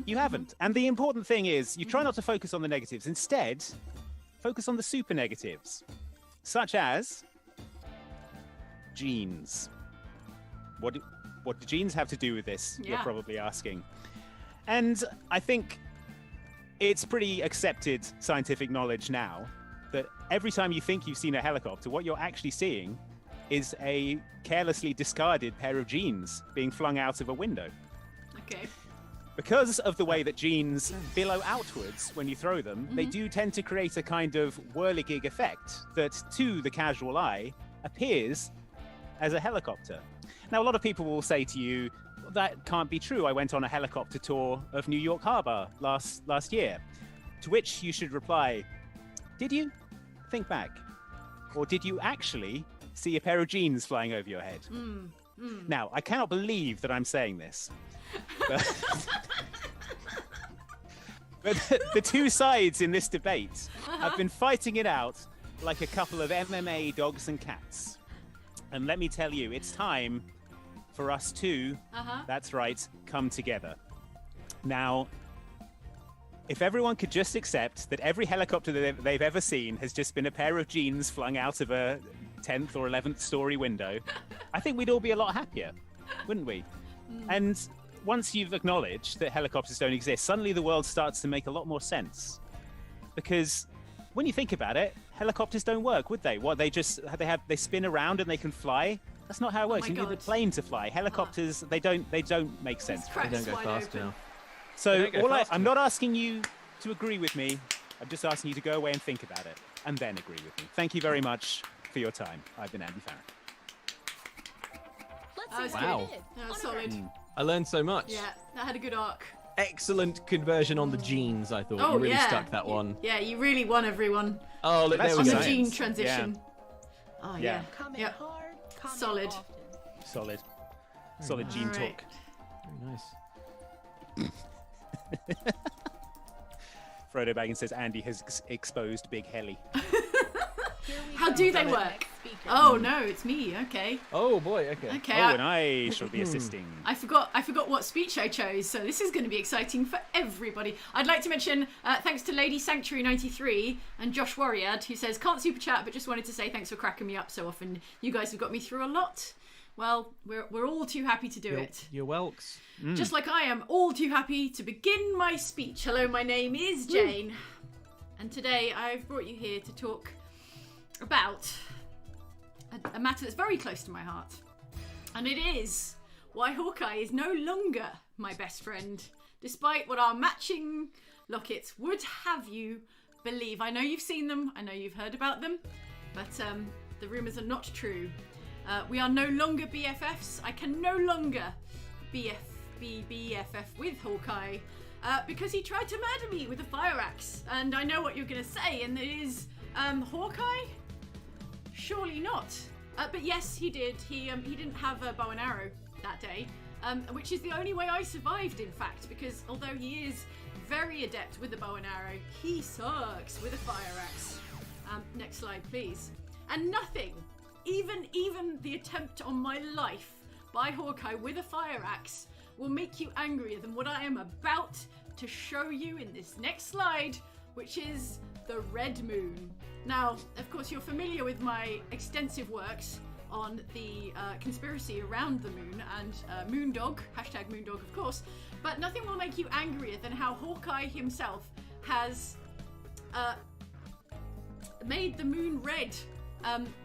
you haven't. And the important thing is, you try not to focus on the negatives. Instead, focus on the super negatives, such as genes. What do genes have to do with this? You're Yeah. probably asking. And I think it's pretty accepted scientific knowledge now that every time you think you've seen a helicopter, what you're actually seeing is a carelessly discarded pair of jeans being flung out of a window. Okay. Because of the way that jeans billow outwards when you throw them, they do tend to create a kind of whirligig effect that, to the casual eye, appears as a helicopter. Now, a lot of people will say to you, that can't be true. I went on a helicopter tour of New York Harbor last year. To which you should reply, did you? Think back. Or did you actually see a pair of jeans flying over your head? Now, I cannot believe that I'm saying this. But the two sides in this debate have been fighting it out like a couple of MMA dogs and cats. And let me tell you, it's time for us to, that's right, come together. Now, if everyone could just accept that every helicopter that they've ever seen has just been a pair of jeans flung out of a 10th or 11th story window, I think we'd all be a lot happier, wouldn't we? And once you've acknowledged that helicopters don't exist, suddenly the world starts to make a lot more sense. Because when you think about it, helicopters don't work, would they? What, they spin around and they can fly? That's not how it works. my You need a God. plane to fly. Helicopters, they don't make sense. Cracks They don't go wide fast open. enough. So They don't go fast I'm not asking you to agree with me. I'm just asking you to go away and think about it, and then agree with me. Thank you very much for your time. I've been Andy Farron. Let's see Wow. what you did. That was On a solid. I learned so much. Yeah, that had a good arc. Excellent conversion on the jeans, I thought. Oh, You really yeah. stuck that one. Yeah, you really won everyone Oh, look, That's there on we the go. science. gene transition. Oh, yeah. Yeah. Comment Yep. hard, comment Solid. often. Solid gene All right. talk. Very nice. Frodo Baggins says Andy has exposed Big Heli. Here we How go. do they Our work? next speaker. Oh, no, it's me. Okay. Oh, boy, okay. Okay. Oh, and I shall be assisting. I forgot what speech I chose, so this is going to be exciting for everybody. I'd like to mention thanks to Lady Sanctuary 93 and Josh Warriad, who says, can't super chat, but just wanted to say thanks for cracking me up so often. You guys have got me through a lot. Well, we're all too happy to do it. You're welks. Just like I am all too happy to begin my speech. Hello, my name is Jane. And today I've brought you here to talk about a matter that's very close to my heart. And it is why Hawkeye is no longer my best friend, despite what our matching lockets would have you believe. I know you've seen them, I know you've heard about them, but the rumours are not true. We are no longer BFFs. I can no longer be BFF with Hawkeye because he tried to murder me with a fire axe. And I know what you're going to say, and it is Hawkeye? Surely not. But yes, he did. He didn't have a bow and arrow that day, which is the only way I survived, in fact, because although he is very adept with the bow and arrow, he sucks with a fire axe. Next slide, please. And nothing, even the attempt on my life by Hawkeye with a fire axe will make you angrier than what I am about to show you in this next slide, which is the red moon. Now, of course, you're familiar with my extensive works on the conspiracy around the moon and Moondog, hashtag Moondog, of course, but nothing will make you angrier than how Hawkeye himself has made the moon red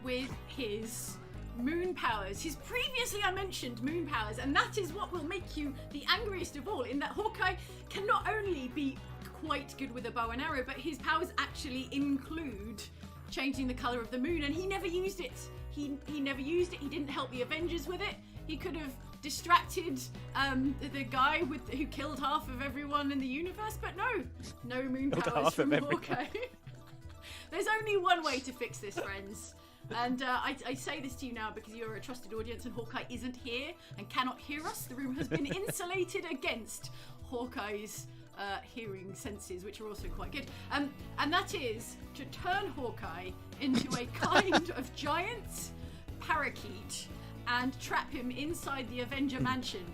with his moon powers, his previously unmentioned moon powers, and that is what will make you the angriest of all, in that Hawkeye can not only be quite good with a bow and arrow, but his powers actually include changing the color of the moon, and he never used it. He never used it. He didn't help the Avengers with it. He could have distracted the guy who killed half of everyone in the universe, but no moon powers from Hawkeye. There's only one way to fix this, friends. And I say this to you now because you're a trusted audience and Hawkeye isn't here and cannot hear us. The room has been insulated against Hawkeye's hearing senses, which are also quite good. And that is to turn Hawkeye into a kind of giant parakeet and trap him inside the Avenger Mansion,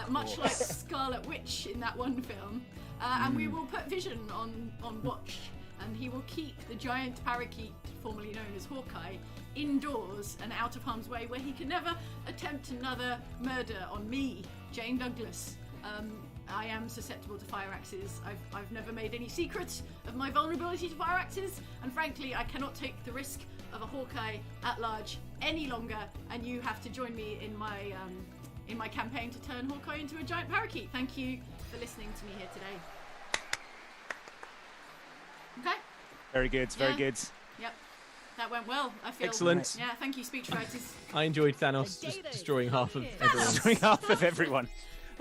much like Scarlet Witch in that one film. And we will put Vision on watch. And he will keep the giant parakeet, formerly known as Hawkeye, indoors and out of harm's way, where he can never attempt another murder on me, Jane Douglas. I am susceptible to fire axes. I've never made any secret of my vulnerability to fire axes, and frankly, I cannot take the risk of a Hawkeye at large any longer. And you have to join me in my campaign to turn Hawkeye into a giant parakeet. Thank you for listening to me here today. Okay. Very good. Very good. Yep. That went well, I feel. Excellent. Yeah, thank you, speechwriters. I enjoyed Thanos just destroying half of everyone. Destroying half of everyone.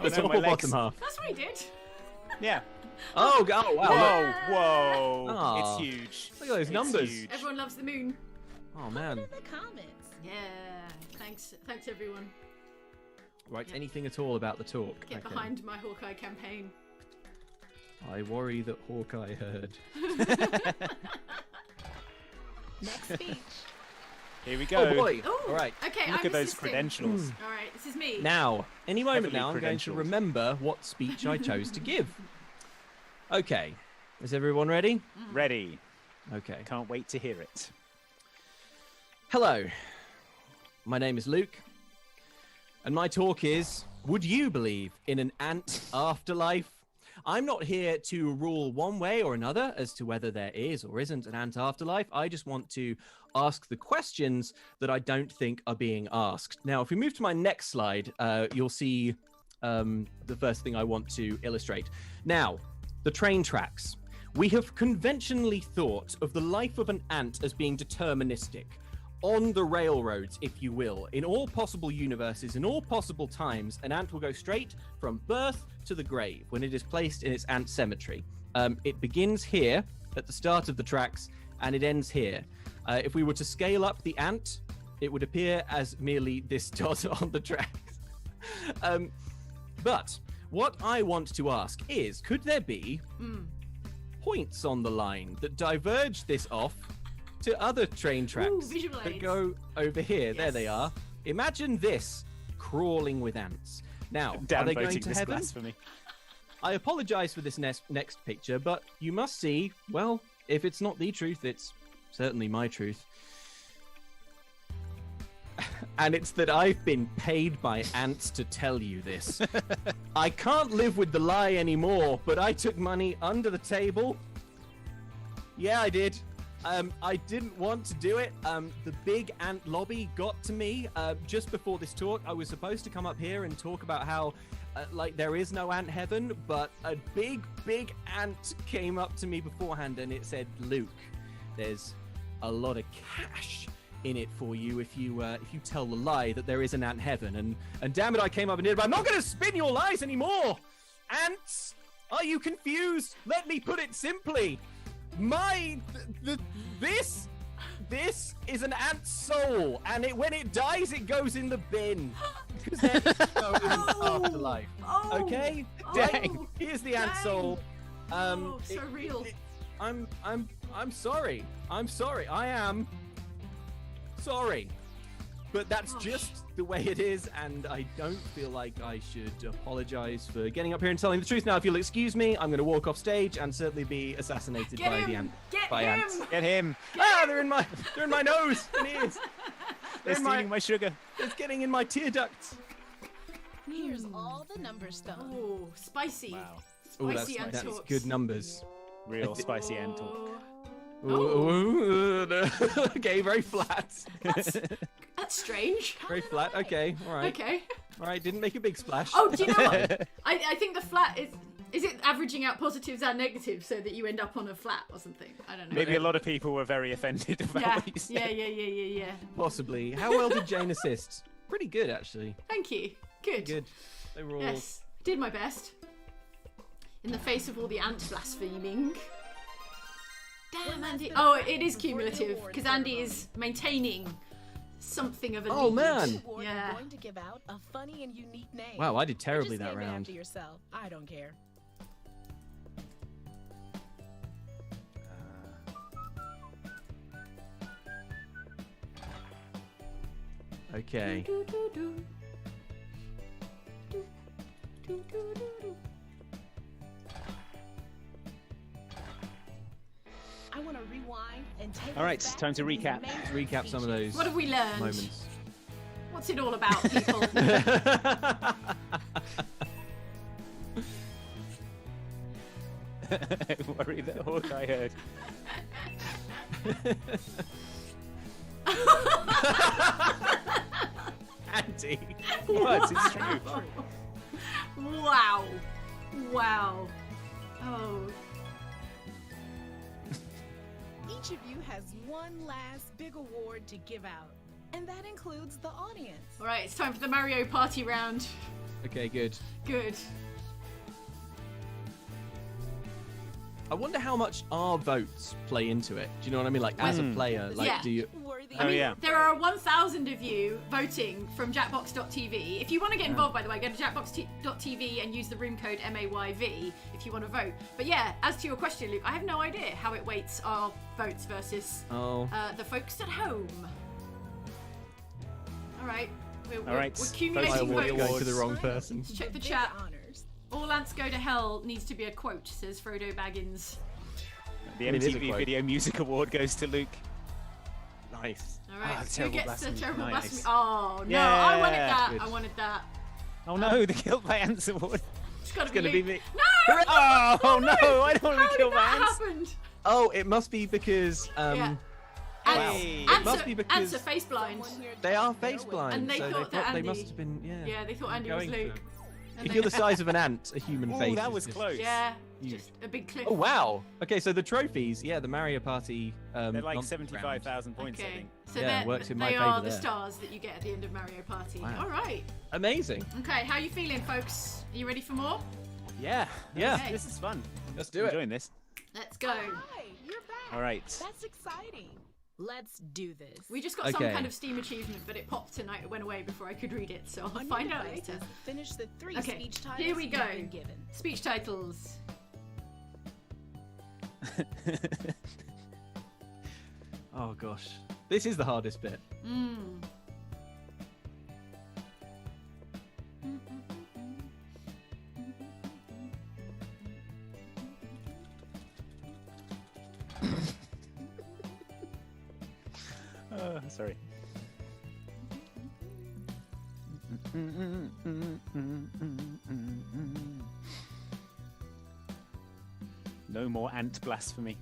The top or bottom half. That's what he did. Yeah. Oh wow. Whoa. Aw. It's huge. Look at those numbers. Huge. Everyone loves the moon. Oh man. In the comments. Yeah. Thanks everyone. Right, anything at all about the talk? Get behind my Hawkeye campaign. I worry that Hawkeye heard. Next speech. Here we go. Oh boy. Ooh, All right. Okay, Look I'm at those assisting. credentials. All right, this is me. Now, any moment Heavily now, I'm going to credentialed. remember what speech I chose to give. Okay. Is everyone ready? Ready. Okay. Can't wait to hear it. Hello. My name is Luke. And my talk is, would you believe in an ant afterlife? I'm not here to rule one way or another as to whether there is or isn't an ant afterlife. I just want to ask the questions that I don't think are being asked. Now, if we move to my next slide, you'll see the first thing I want to illustrate. Now, the train tracks. We have conventionally thought of the life of an ant as being deterministic. On the railroads, if you will, in all possible universes, in all possible times, an ant will go straight from birth to the grave when it is placed in its ant cemetery. It begins here at the start of the tracks and it ends here. If we were to scale up the ant, it would appear as merely this dot on the tracks. But what I want to ask is, could there be points on the line that diverge this off to other train tracks visual that aids. go over here? Yes. There they are. Imagine this crawling with ants. Now, are they going Downvoting to this heaven? blasphemy. I apologize for this next picture, but you must see, well, if it's not the truth, it's certainly my truth. And it's that I've been paid by ants to tell you this. I can't live with the lie anymore, but I took money under the table. Yeah, I did. I didn't want to do it. The big ant lobby got to me just before this talk. I was supposed to come up here and talk about how like there is no ant heaven, but a big ant came up to me beforehand and it said, Luke, there's a lot of cash in it for you if you tell the lie that there is an ant heaven. And damn it, I came up and did it, but I'm not going to spin your lies anymore. Ants, are you confused? Let me put it simply. This is an ant's soul, and when it dies, it goes in the bin. Because there is no afterlife. Okay? Dang. Here's the ant soul. So real. I'm sorry. I'm sorry. I am sorry. But that's just the way it is, and I don't feel like I should apologize for getting up here and telling the truth. Now, if you'll excuse me, I'm going to walk off stage and certainly be assassinated by the ant. Ants. Get him! They're in my nose and ears. They're stealing my sugar. It's getting in my tear ducts. Here's all the numbers stuff. Oh, spicy. Wow. Spicy ant That's talks. good numbers. Real spicy ant talk. Okay, very flat. That's strange. Very flat. Okay, all right. Okay. All right, didn't make a big splash. Oh, do you know what? I think the flat is it averaging out positives and negatives so that you end up on a flat or something? I don't know. Maybe a lot of people were very offended about what you said. Yeah. Possibly. How well did Jane assist? Pretty good, actually. Thank you. Good. Good. They were all... Yes, did my best. In the face of all the ant blaspheming. Damn, Andy. Oh, it is cumulative because Andy is maintaining something of a lead. Oh, man. Yeah. I'm going to give out a funny and unique name. Wow, I did terribly Just that name it round. after yourself. I don't care. Okay. I want to rewind and take All right, us back time to these recap. amazing Recap some of speeches. those What have we learned? moments. What's it all about, people? Worry that Hawkeye heard. Andy, what? It's true. Wow. Wow. Oh. Each of you has one last big award to give out, and that includes the audience. All right, it's time for the Mario Party round. Okay, good. Good. I wonder how much our votes play into it. Do you know what I mean? Like, as a player, like, Yeah. do you... Worthy. Oh, yeah. There are 1,000 of you voting from Jackbox.tv. If you want to get involved, by the way, go to Jackbox.tv and use the room code MAYV if you want to vote. But yeah, as to your question, Luke, I have no idea how it weights our votes versus the folks at home. All right. All right. We're Vote accumulating for the votes. going to the wrong person. Let's check the Big chat. honors. All ants go to hell needs to be a quote, says Frodo Baggins. The It is a MTV quote. Video Music Award goes to Luke. Nice. All right. Ah, Who terrible gets the blasphemy. terrible Nice. blasphemy? Oh, no. Yeah, I wanted that. good. I wanted that. Oh no, the Killed by Ants Award. It's got to gonna be be Luke. me. No! Oh no, I don't want to How be did killed by that ants. happen? Oh, it must be because... Yeah. Wow. Ants, It must be because ants are face blind. Someone here They are doesn't know face what- blind, And they so thought they, that they Andy- must have been... Yeah, they thought Andy was going for Luke. it. And If they- you're the size of an ant, a human Ooh, face that is was just- close. Yeah, Huge. just a big cliff. Oh, wow. Okay, so the trophies, yeah, the Mario Party... They're like nonsense 75,000 points, I Okay, think. so Yeah, works in my they favour are the there. stars that you get at the end of Mario Party. Wow. All right. round. Amazing. Okay, how you feeling, folks? Are you ready for more? Yeah. Yeah. Okay. This is fun. Let's I'm do it. enjoying this. Let's go. Hi, you're back. All right. That's exciting. Let's do this. We just got some Okay. kind of Steam achievement, but it popped and it went away before I could read it, so I'll On find your out devices, later. Finish the 3 Okay, speech titles here we you've go. been given. Speech titles. Oh, gosh. This is the hardest bit. Sorry. No more ant blasphemy.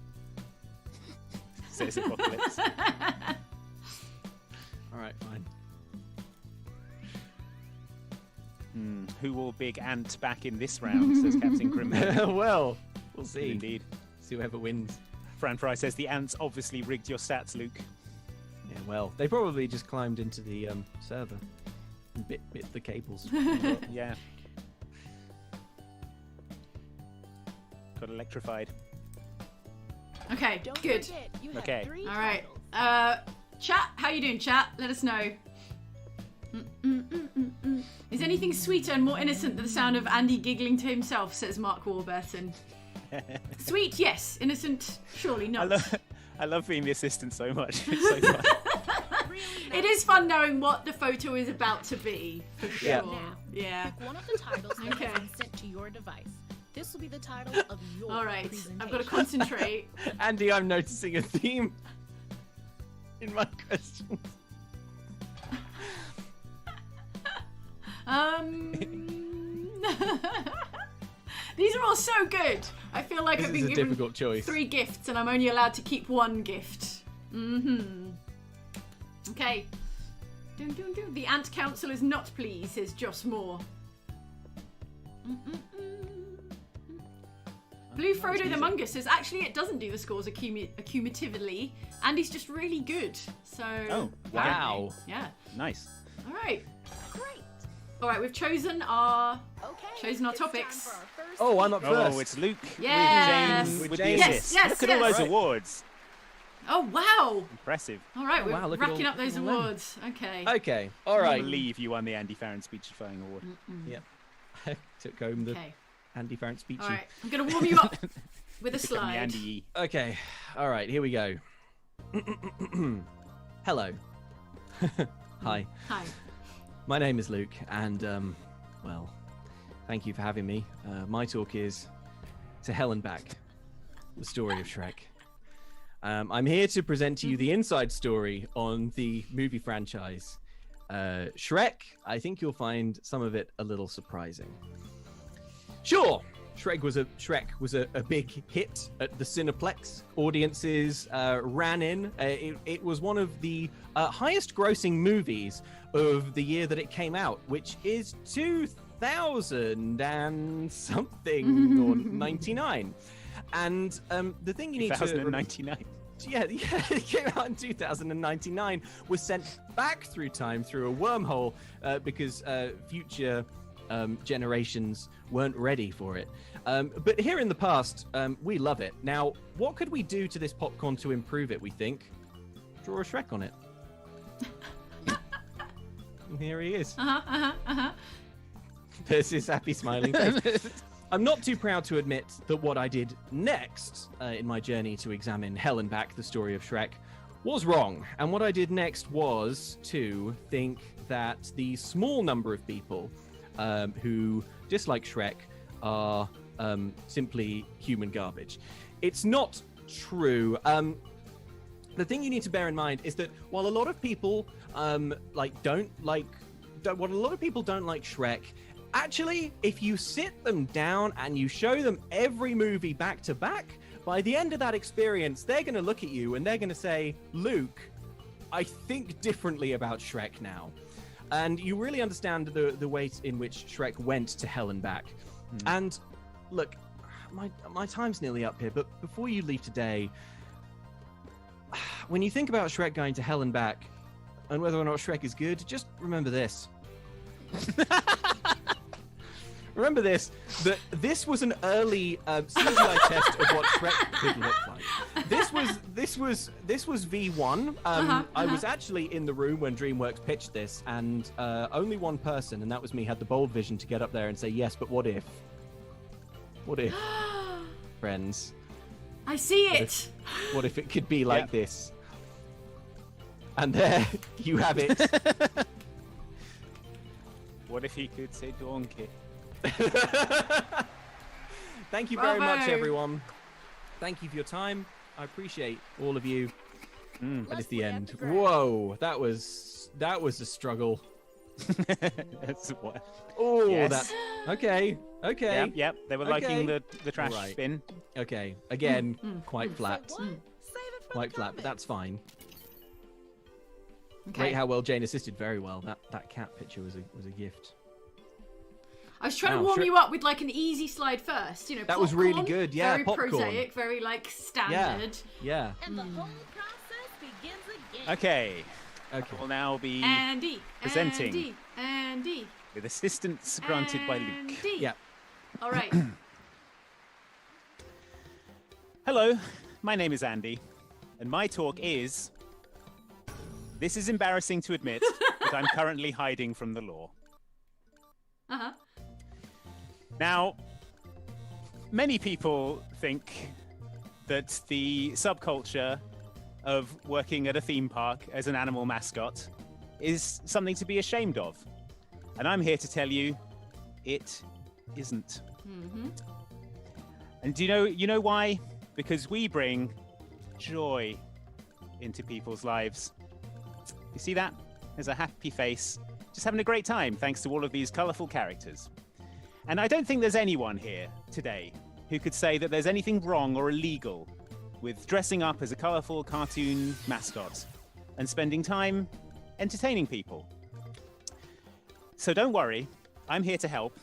Says Apocalypse. All right, fine. Who will big ant back in this round? Says Captain Grimmer. Well, we'll see. Indeed. See whoever wins. Fran Fry says the ants obviously rigged your stats, Luke. Yeah, well, they probably just climbed into the server and bit the cables. Yeah. Got electrified. Okay, Don't good. forget, you have Okay. 3 All right. titles. Chat, how you doing, chat? Let us know. Is anything sweeter and more innocent than the sound of Andy giggling to himself, says Mark Warburton. Sweet, yes. Innocent, surely not. I love being the assistant so much. It's so fun. It is fun knowing what the photo is about to be, for sure. Yeah. Now, Yeah. pick one of the titles that Okay. has been sent to your device. This will be the title of your All right. presentation. I've got to concentrate. Andy, I'm noticing a theme in my questions. These are all so good. I feel like This I've is been a given difficult choice. 3 gifts and I'm only allowed to keep 1 gift. Okay. Dun, dun, dun. The Ant Council is not pleased, says Joss Moore. Blue Frodo the Mungus says actually it doesn't do the scores accumulatively, and he's just really good. So. Oh, wow. Yeah. Nice. All right. Great. All right. We've chosen our Okay. Chosen our it's time topics. for our first Oh, I'm up first. Oh, it's Luke Yes. with Jane with Yes, the assist. yes, Look at all yes. those awards. Oh wow. Impressive. All right. Oh, We're wow, look at racking all- up those all them. awards. Okay. Okay, all I right. believe you won the Andy Farron Speechifying Award. Yeah. Took home the Okay. Andy Farron speech. All right. I'm gonna warm you up with a Become the slide. Andy E. Okay, all right, here we go. Hello. Hi, Hi. my name is Luke, and, well, thank you for having me. My talk is To Hell and Back, the story of Shrek. I'm here to present to you the inside story on the movie franchise. Shrek, I think you'll find some of it a little surprising. Sure, Shrek was a big hit at the Cineplex. Audiences ran in. It was one of the highest grossing movies of the year that it came out, which is 2000 and something or 99. And the thing you need to 2099. yeah, it came out in 2099, was sent back through time through a wormhole because future generations weren't ready for it. But here in the past, we love it. Now, what could we do to this popcorn to improve it, we think? Draw a Shrek on it. And here he is. There's his happy smiling face. I'm not too proud to admit that what I did next in my journey to examine Hell and Back, the story of Shrek, was wrong. And what I did next was to think that the small number of people who dislike Shrek are simply human garbage. It's not true. The thing you need to bear in mind is that while a lot of people don't like Shrek, actually, if you sit them down and you show them every movie back to back, by the end of that experience, they're going to look at you and they're going to say, Luke, I think differently about Shrek now. And you really understand the way in which Shrek went to hell and back. And look, my time's nearly up here, but before you leave today, when you think about Shrek going to hell and back and whether or not Shrek is good, just remember this. Remember this, that this was an early CGI test of what Shrek could look like. This was V1. I was actually in the room when DreamWorks pitched this, and only one person, and that was me, had the bold vision to get up there and say, yes, but what if? What if, friends? I see it. What if it could be like this? And there you have it. What if he could say donkey? Thank you very much, Bravo. everyone. Thank you for your time. I appreciate all of you. That is the Leslie at end. the ground. Whoa, that was a struggle. That's what. Oh, Yes. okay. Yep. They were liking Okay. the trash Alright. bin. Okay. Again, quite Say flat. what? Save it for Quite the flat, but comments. that's fine. Okay. Great how well Jane assisted. Very well. That cat picture was a gift. I was trying to Wow, warm Shrek- you up with like an easy slide first. You know, That was really popcorn, good, yeah, Very popcorn. prosaic, very like standard. Yeah. And the whole process begins again. Okay. Okay. We'll now be Andy. Presenting. Andy. with assistance granted by Luke. Andy. Yeah. All right. Hello, my name is Andy, and my talk is... This is embarrassing to admit, but I'm currently hiding from the law. Uh-huh. Now, many people think that the subculture of working at a theme park as an animal mascot is something to be ashamed of. And I'm here to tell you, it isn't. Mm-hmm. And do you know why? Because we bring joy into people's lives. You see that? There's a happy face, just having a great time thanks to all of these colourful characters. And I don't think there's anyone here today who could say that there's anything wrong or illegal with dressing up as a colourful cartoon mascot and spending time entertaining people. So don't worry, I'm here to help,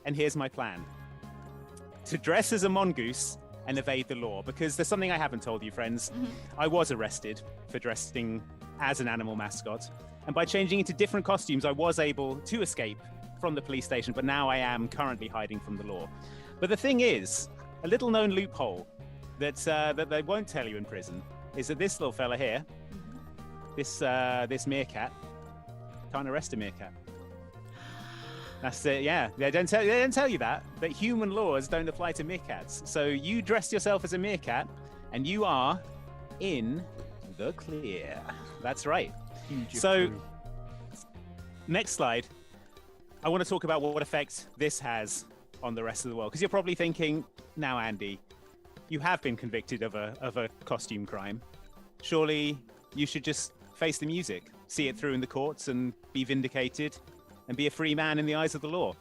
and here's my plan. To dress as a mongoose and evade the law, because there's something I haven't told you, friends. Mm-hmm. I was arrested for dressing as an animal mascot, and by changing into different costumes, I was able to escape from the police station, but now I am currently hiding from the law. But the thing is, a little known loophole that they won't tell you in prison is that this little fella here, this meerkat, can't arrest a meerkat. That's it, yeah. They don't tell you that human laws don't apply to meerkats. So you dress yourself as a meerkat, and you are in the clear. That's right. So, next slide. I want to talk about what effect this has on the rest of the world, because you're probably thinking, now, Andy, you have been convicted of a costume crime. Surely you should just face the music, see it through in the courts, and be vindicated, and be a free man in the eyes of the law.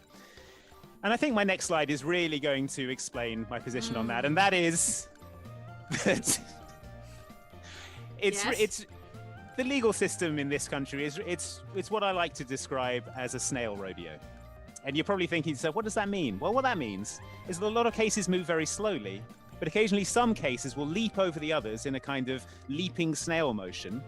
And I think my next slide is really going to explain my position on that, and that is that it's the legal system in this country it's what I like to describe as a snail rodeo. And you're probably thinking to yourself, what does that mean? Well, what that means is that a lot of cases move very slowly, but occasionally some cases will leap over the others in a kind of leaping snail motion.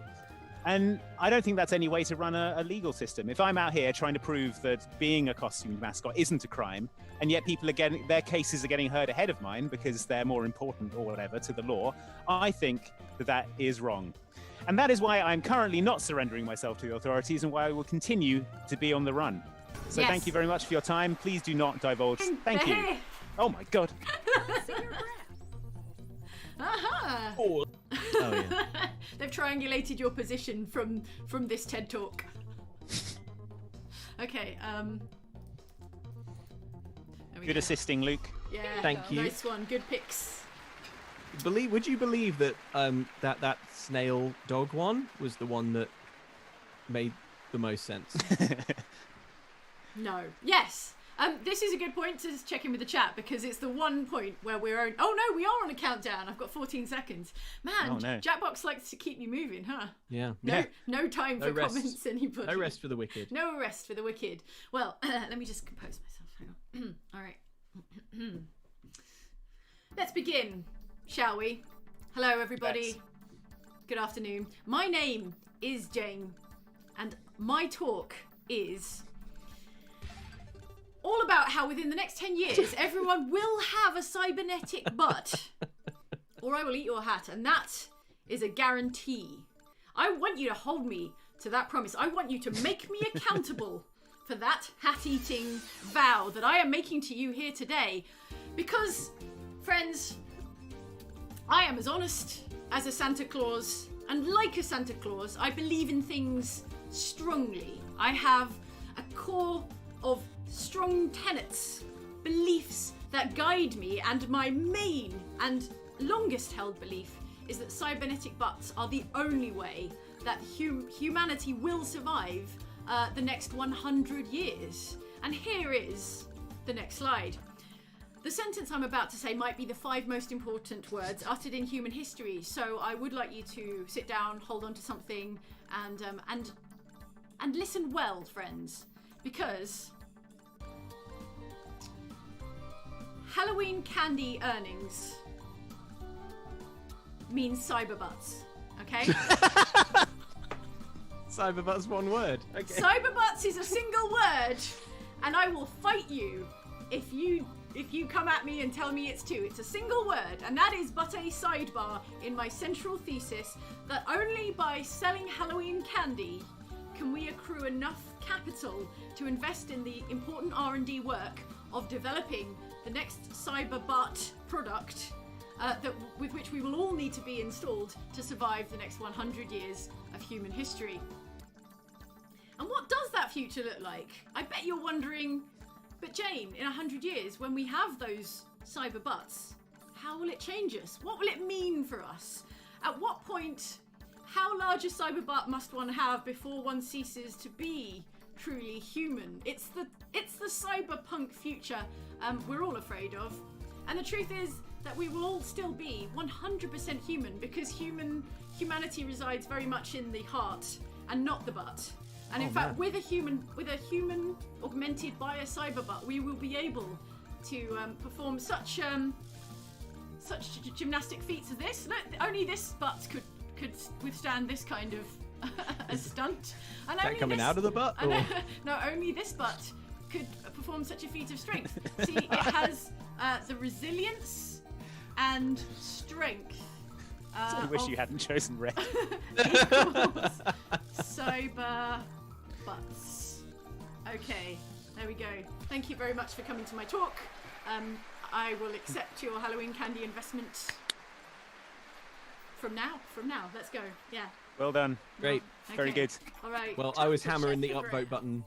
And I don't think that's any way to run a legal system. If I'm out here trying to prove that being a costumed mascot isn't a crime, and yet people are getting their cases are getting heard ahead of mine because they're more important or whatever to the law, I think that is wrong. And that is why I'm currently not surrendering myself to the authorities, and why I will continue to be on the run. So Thank you very much for your time. Please do not divulge. Thank you. Oh my God. Aha! Oh yeah. They've triangulated your position from this TED Talk. Okay, Good assisting, Luke. Yeah, Thank you. Nice one. Good picks. Would you believe that that snail dog one was the one that made the most sense? No. Yes. This is a good point to check in with the chat, because it's the one point where we're oh no, we are on a countdown. I've got 14 seconds. Man, no. Jackbox likes to keep me moving, huh? Yeah. No time for comments, anybody. No rest for the wicked. No rest for the wicked. Well, let me just compose myself. Hang on. All right. Let's begin, shall we? Hello, everybody. Yes. Good afternoon. My name is Jane, and my talk is all about how within the next 10 years, everyone will have a cybernetic butt, or I will eat your hat, and that is a guarantee. I want you to hold me to that promise. I want you to make me accountable for that hat-eating vow that I am making to you here today. Because, friends, I am as honest as a Santa Claus, and like a Santa Claus, I believe in things strongly. I have a core of strong tenets, beliefs that guide me, and my main and longest held belief is that cybernetic butts are the only way that humanity will survive the next 100 years. And here is the next slide. The sentence I'm about to say might be the 5 most important words uttered in human history, so I would like you to sit down, hold on to something, and listen well, friends, because Halloween candy earnings means cyberbutts, okay? Cyberbutts one word. Okay. Cyberbutts is a single word, and I will fight you if you if you come at me and tell me it's 2. It's a single word, and that is but a sidebar in my central thesis that only by selling Halloween candy can we accrue enough capital to invest in the important R&D work of developing the next cyberbot product with which we will all need to be installed to survive the next 100 years of human history. And what does that future look like? I bet you're wondering, but Jane, in 100 years, when we have those cyberbots, how will it change us? What will it mean for us? At what point, how large a cyberbot must one have before one ceases to be truly human? It's the cyberpunk future we're all afraid of. And the truth is that we will all still be 100% human, because humanity resides very much in the heart and not the butt. And in fact, with a human augmented by a cyberbot, we will be able to perform such gymnastic feats as this. Look, only this butt could withstand this kind of a stunt. And Is that coming out of the butt? No, only this butt could perform such a feat of strength. See, it has the resilience and strength. I wish you hadn't chosen red. Cyber butts. Okay, there we go. Thank you very much for coming to my talk. I will accept your Halloween candy investment from now. Let's go. Yeah. Well done. Great. Okay. Very good. All right. Well, I was hammering the upvote button.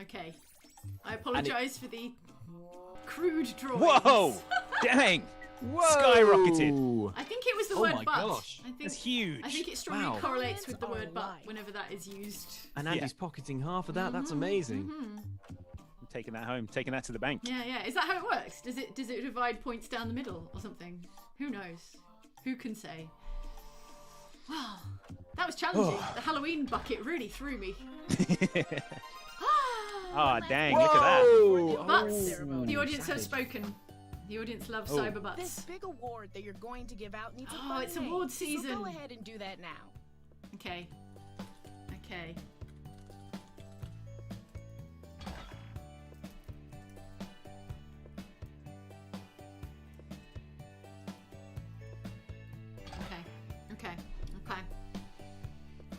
Okay. I apologise for the crude drawings. Whoa! Dang! Whoa! Skyrocketed. I think it was the Oh word my butt. gosh. That's huge. I think it strongly Wow. correlates with the Comments word are butt live. whenever that is used. And Andy's pocketing half of that. That's amazing. I'm taking that home. Taking that to the bank. Yeah. Is that how it works? Does it divide points down the middle or something? Who knows? Who can say? Wow, that was challenging. The Halloween bucket really threw me. Oh, dang, look at that. Butts. Oh, The audience have savage. spoken. The audience loves Oh. cyber This butts. big award that you're going to give out needs a Oh, fun it's name, award So season. go ahead and do that now. Okay. Okay.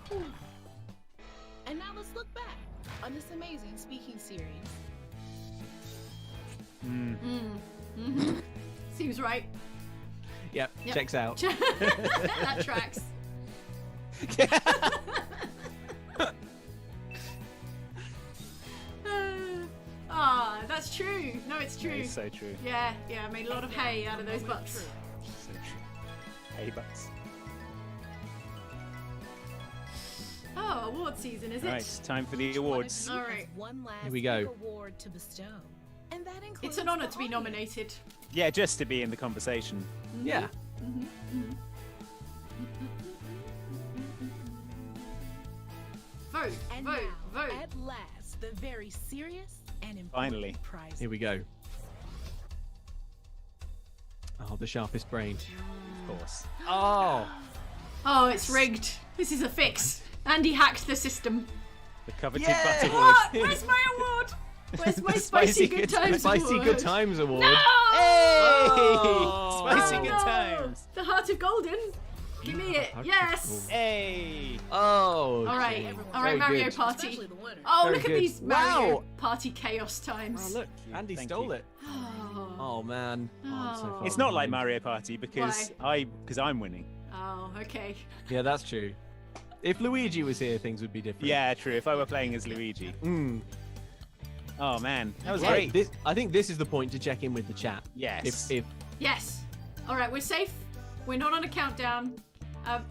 Whew. And now let's look back on this amazing speaking series. Seems right. Yep, Yep. checks out. That tracks. That's true. No, it's true. It's so true. Yeah, I made a lot of hay out of those butts. So true. Hey, butts. Oh, award season, is it? Right, time for the Each one of awards. you All has right. One last Here we go. big award to bestow. And that includes It's an honour the to be audience. nominated. Yeah, just to be in the conversation. Yeah. Vote, And vote, now, vote. at last, the very serious and important Finally. prize. Here we go. Oh, the sharpest brain. Of course. Oh. Oh, it's rigged. This is a fix. Andy hacked the system. The coveted Yay! butt award. What? Where's my award? Where's my spicy good times Spicy award? Good Times Award. No! Oh! Spicy Oh, good no. times. The Heart of Golden. Give me it. Heart of Yes. Gold. Hey. Oh. All right. Everyone. All right, Very Mario good. Party. Especially the winner. Oh, Very look at good. these Mario Wow. Party chaos times. Oh, look. Andy Thank stole you. it. Oh. Oh, man. Oh, I'm so Oh. far It's not like behind. Mario Party because I'm winning. Oh, okay. Yeah, that's true. If Luigi was here, things would be different. Yeah, true. If I were playing as Luigi. Mm. Oh man, that was Okay. great. I think this is the point to check in with the chat. Yes. If Yes. All right, we're safe. We're not on a countdown.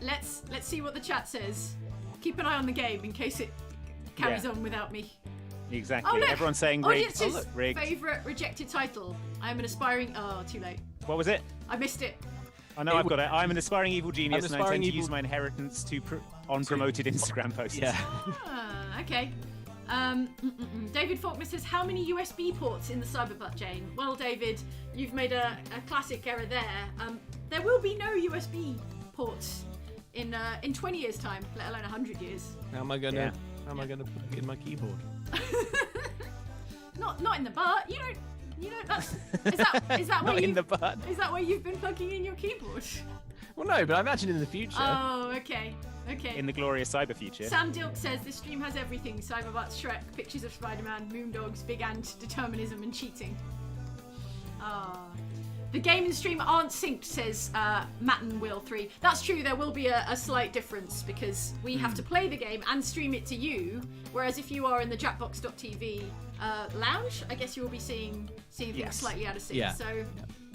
Let's see what the chat says. Keep an eye on the game in case it carries Yeah. on without me. Exactly. Oh, look. Everyone's saying rigged. Audience's Rigged. favourite rejected title. I'm an aspiring. Oh, too late. What was it? I missed it. Oh no, I've got it. I'm an aspiring evil genius, An and I aspiring intend to evil- use my inheritance to on promoted Instagram posts. yeah. Ah, okay. David Faulkner says, how many USB ports in the Cyberbutt, Jane? Well, David, you've made a classic error there. There will be no USB ports in 20 years' time, let alone 100 years. How am I gonna? Yeah. How am I gonna plug in my keyboard? Not in the butt. You You know, is that Not where in the butt. Is that where you've been plugging in your keyboard? Well, no, but I imagine in the future. Oh, okay. In the glorious cyber future. Sam Dilk says this stream has everything: Cyberbutts, Shrek, pictures of Spider-Man, Moondogs, Big Ant, determinism, and cheating. The game and stream aren't synced, says Matten Will 3. That's true. There will be a slight difference because we have to play the game and stream it to you. Whereas if you are in the Jackbox.tv lounge, I guess you will be seeing things slightly out of sync. Yeah. So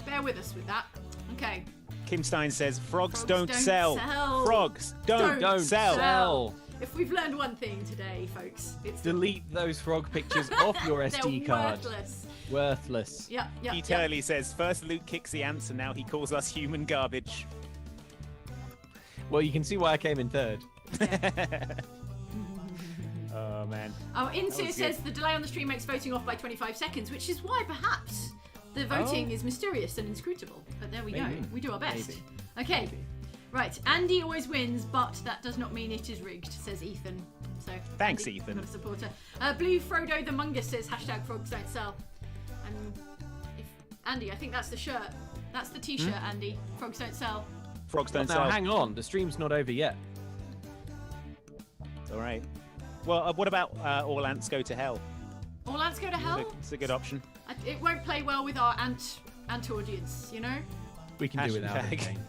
bear with us with that. Okay. Kim Stein says, frogs don't sell. Frogs don't sell. If we've learned one thing today, folks, it's Delete those frog pictures off your SD card. Worthless. Worthless. Yeah. Pete Hurley says, first Luke kicks the ants and now he calls us human garbage. Well, you can see why I came in third. Oh, man. Oh, Insir says the delay on the stream makes voting off by 25 seconds, which is why perhaps the voting is mysterious and inscrutable. But there we go. We do our best. Maybe. Okay. Maybe. Right. Andy always wins, but that does not mean it is rigged, says Ethan. So thanks, Andy, Ethan. Not a supporter. Blue Frodo the Mungus says hashtag frogs don't sell. And Andy, I think that's the shirt. That's the t-shirt, Andy. Frogs don't sell. Frogs don't Now, sell. hang on. The stream's not over yet. All right. Well, what about all ants go to hell? All ants go to hell? It's a good option. It won't play well with our ant audience, you know? We can do without it. Jane.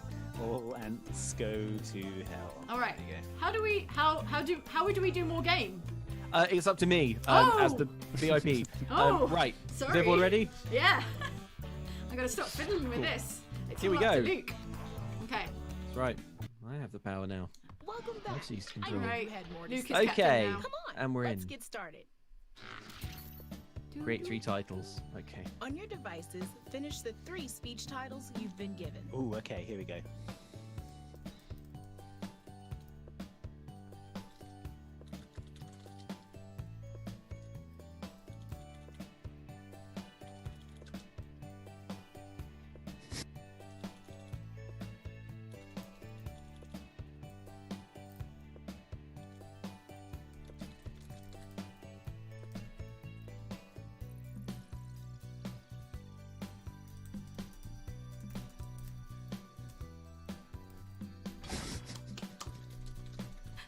All ants go to hell. All right. How do we do more game? It's up to me as the VIP. Right. Sorry. Is everyone ready? Yeah. I gotta stop fiddling with this. It's Here we all up go. to Luke. Okay. Right. I have the power now. Welcome back. Let's use I control. know Right. you had more to Luke say. is captain Okay. now. Come on. And we're Let's in. get started. Create 3 titles. Okay. On your devices, finish the 3 speech titles you've been given. Ooh, okay, here we go.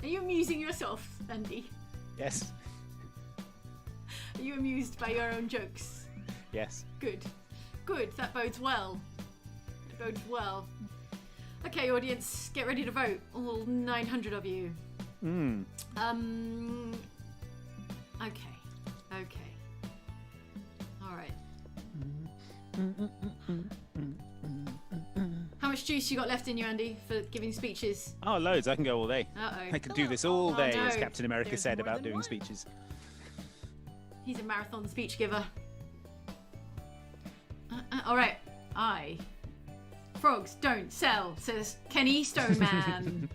Are you amusing yourself, Andy? Yes. Are you amused by your own jokes? Yes. Good. Good. That bodes well. It bodes well. Okay, audience, get ready to vote. All 900 of you. Okay. All right. How much juice you got left in you, Andy, for giving speeches? Oh, loads. I can go all day. Uh-oh. I could do this all day, no. as Captain America There's said more about than doing one. speeches. He's a marathon speech giver. All right. Frogs don't sell, says Kenny Stoneman.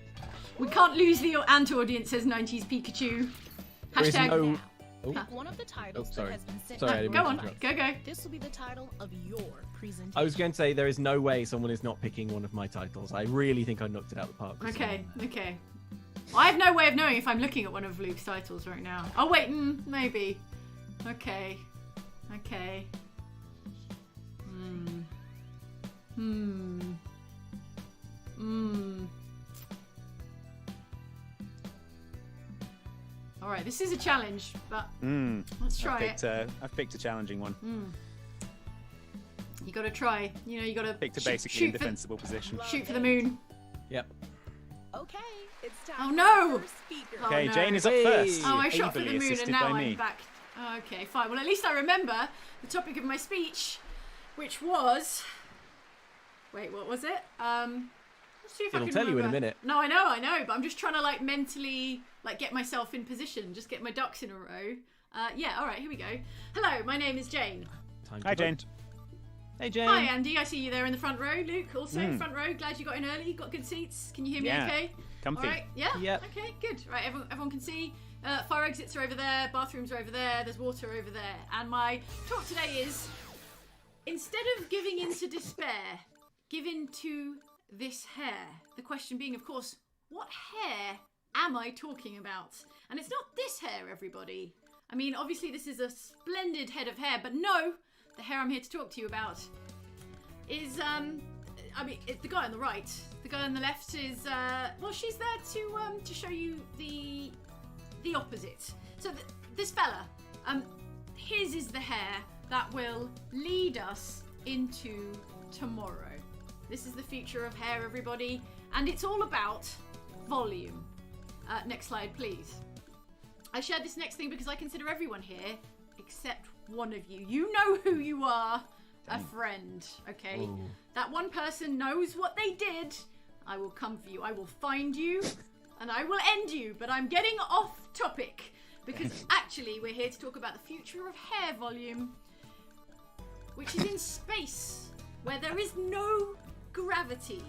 We can't lose the ant audience, says 90s Pikachu. There is Hashtag no- now. Pick one of the titles sorry. that has been sent Sorry, I to didn't your Go mean on. to device. Go. This will be the title of your presentation. I was going to say there is no way someone is not picking one of my titles. I really think I knocked it out of the park. with Okay. someone. Well, I have no way of knowing if I'm looking at one of Luke's titles right now. Oh, wait. Maybe. Okay. All right, this is a challenge, but let's try it. I've picked a challenging one. You gotta try. You gotta Picked a shoot- basically shoot indefensible position. Shoot for the moon. Yep. Okay, it's time Oh, for no! our first speaker. Oh, Okay, no. Jane is up Hey. first. Oh, I shot for ably the moon and assisted now by I'm me. back. Oh, okay, fine. Well, at least I remember the topic of my speech, which was... Wait, what was it? Let's see if I It'll can tell you in a remember. minute. No, I know, but I'm just trying to mentally get myself in position, just get my ducks in a row. Yeah, all right, here we go. Hello, my name is Jane. Time to Hi, vote. Jane. Hey, Jane. Hi, Andy. I see you there in the front row. Luke, also front row. Glad you got in early. Got good seats. Can you hear me Yeah. okay? Comfy. All right. Yeah? Yep. Okay, good. Right, everyone can see. Fire exits are over there. Bathrooms are over there. There's water over there. And my talk today is, instead of giving in to despair, give in to this hair. The question being, of course, what hair am I talking about? And it's not this hair, everybody. I mean, obviously this is a splendid head of hair, but no, the hair I'm here to talk to you about is, it's the guy on the right. The guy on the left is, she's there to show you the opposite. So this fella, his is the hair that will lead us into tomorrow. This is the future of hair, everybody, and it's all about volume. Next slide, please. I shared this next thing because I consider everyone here, except one of you. You know who you are, a friend, okay? Ooh. That one person knows what they did. I will come for you. I will find you, and I will end you, but I'm getting off topic because actually we're here to talk about the future of hair volume, which is in space, where there is no gravity.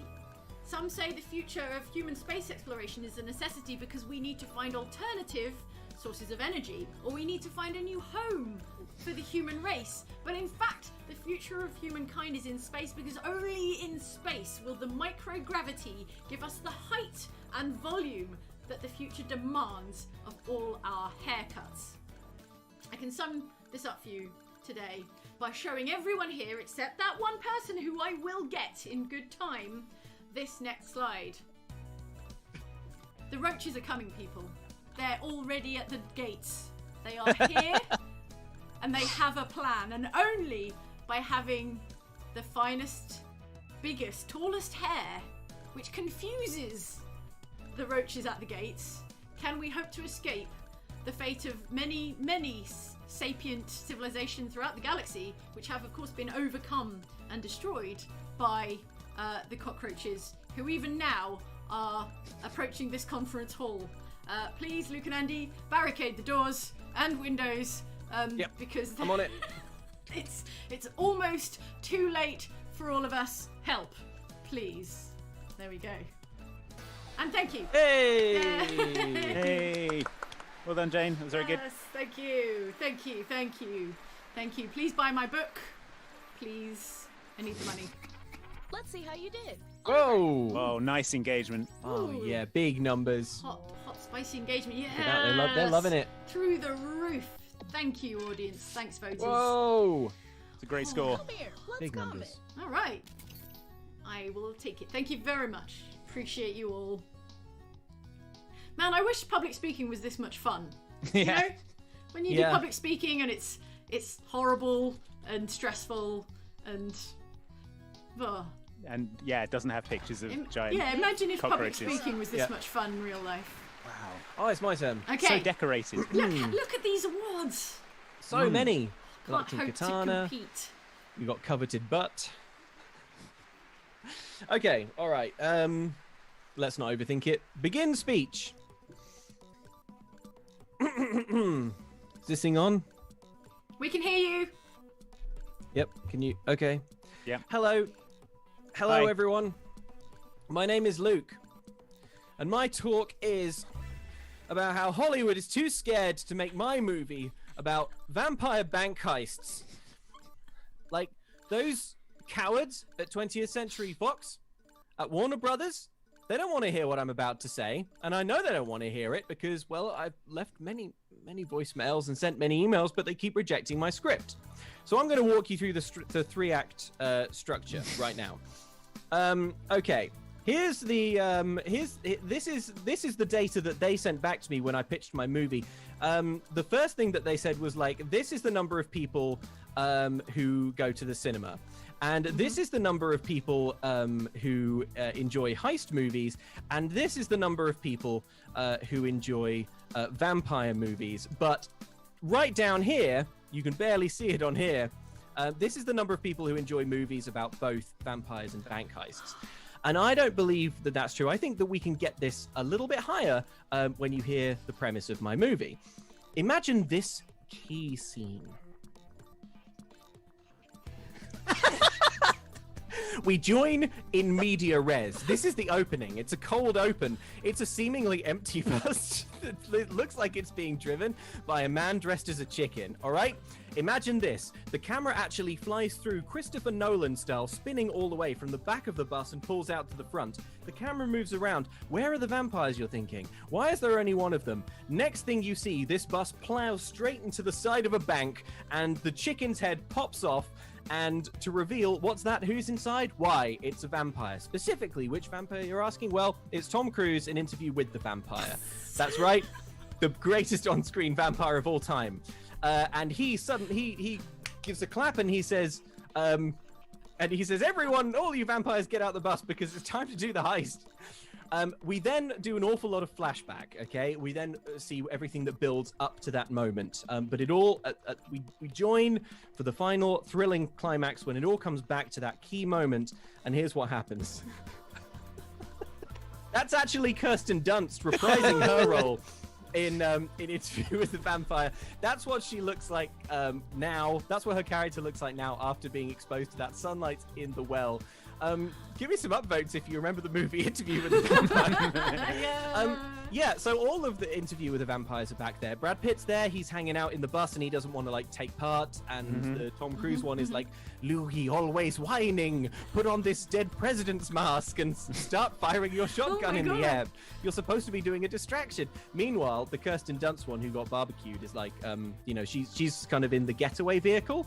Some say the future of human space exploration is a necessity because we need to find alternative sources of energy, or we need to find a new home for the human race. But in fact, the future of humankind is in space because only in space will the microgravity give us the height and volume that the future demands of all our haircuts. I can sum this up for you today by showing everyone here, except that one person who I will get in good time, this next slide. The roaches are coming, people. They're already at the gates. They are here and they have a plan, and only by having the finest, biggest, tallest hair, which confuses the roaches at the gates, can we hope to escape the fate of many, many sapient civilizations throughout the galaxy, which have of course been overcome and destroyed by the cockroaches, who even now are approaching this conference hall. Please, Luke and Andy, barricade the doors and windows, because I'm on it. it's almost too late for all of us. Help, please. There we go. And thank you. Hey! Hey! Well done, Jane. That was very good. Yes, thank you. Thank you. Thank you. Thank you. Please buy my book. Please. I need the money. Let's see how you did. Whoa! Oh, nice engagement. Oh Ooh. yeah, big numbers. Hot, spicy engagement. Yeah. They're loving it. Through the roof. Thank you, audience. Thanks, voters. Whoa! It's a great score. Come here. Let's Big comment. numbers. All right. I will take it. Thank you very much. Appreciate you all. Man, I wish public speaking was this much fun. You know? When you do public speaking and it's horrible and stressful and... And yeah, it doesn't have pictures of giant imagine if public cockroaches. speaking was this much fun in real life. Wow. Oh, it's my turn. Okay. So decorated. Look at these awards. So many. Can't Galactic hope to Katana. compete. We got coveted butt. Okay, all right. Let's not overthink it. Begin speech. Is this thing on? We can hear you. Yep. Can you? Okay. Yeah. Hello, Hi. everyone. My name is Luke, and my talk is about how Hollywood is too scared to make my movie about vampire bank heists. Like those cowards at 20th Century Fox, at Warner Brothers, they don't want to hear what I'm about to say, and I know they don't want to hear it because, well, I've left many voicemails and sent many emails, but they keep rejecting my script. So I'm going to walk you through the three-act structure right now. Okay. Here's the this is the data that they sent back to me when I pitched my movie. The first thing that they said was like, this is the number of people who go to the cinema, and this is the number of people who enjoy heist movies, and this is the number of people who enjoy vampire movies. But right down here, you can barely see it on here. This is the number of people who enjoy movies about both vampires and bank heists. And I don't believe that that's true. I think that we can get this a little bit higher when you hear the premise of my movie. Imagine this key scene. We join in media res. This is the opening. It's a cold open. It's a seemingly empty bus. It looks like it's being driven by a man dressed as a chicken, all right? Imagine this. The camera actually flies through Christopher Nolan style, spinning all the way from the back of the bus and pulls out to the front. The camera moves around. Where are the vampires, you're thinking? Why is there only one of them? Next thing you see, this bus plows straight into the side of a bank, and the chicken's head pops off. And to reveal, what's that? Who's inside? Why? It's a vampire. Specifically, which vampire you're asking? Well, it's Tom Cruise, an interview with the vampire. That's right. The greatest on-screen vampire of all time. And he gives a clap and he says, everyone, all you vampires get out the bus because it's time to do the heist. We then do an awful lot of flashback, okay? We then see everything that builds up to that moment. But it all, we join for the final thrilling climax when it all comes back to that key moment. And here's what happens. That's actually Kirsten Dunst reprising her role in Interview with the Vampire. That's what she looks like now. That's what her character looks like now after being exposed to that sunlight in the well. Give me some upvotes if you remember the movie Interview with the Vampire. Yeah, so all of the Interview with the Vampires are back there. Brad Pitt's there. He's hanging out in the bus and he doesn't want to like take part. And the Tom Cruise one is like, Louis, always whining. Put on this dead president's mask and start firing your shotgun in the air. You're supposed to be doing a distraction. Meanwhile, the Kirsten Dunst one who got barbecued is like, she's kind of in the getaway vehicle.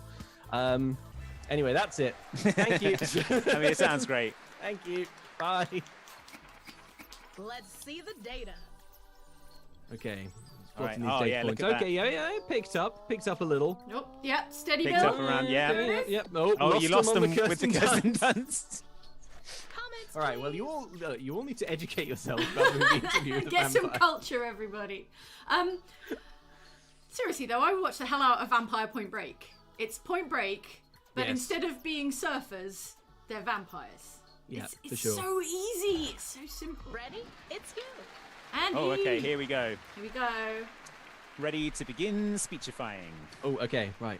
Anyway, that's it. Thank you. I mean, it sounds great. Thank you. Bye. Let's see the data. Okay. All right. Oh, yeah, look at okay, that. yeah, it picked up a little. Nope. Yeah, steady Picked Bill. up around, yeah. Yep. Oh, you lost them with the Kirsten Dunst. Comments, All right, well, you all need to educate yourselves about the movie Interview with the Get Vampire. some culture, everybody. Seriously, though, I watched the hell out of Vampire Point Break. It's Point Break, but Yes. instead of being surfers, they're vampires. Yeah, it's for sure. so easy. It's so simple. ready? It's you. And Oh, okay, here we go. Here we go. Ready to begin speechifying. Oh, okay, right.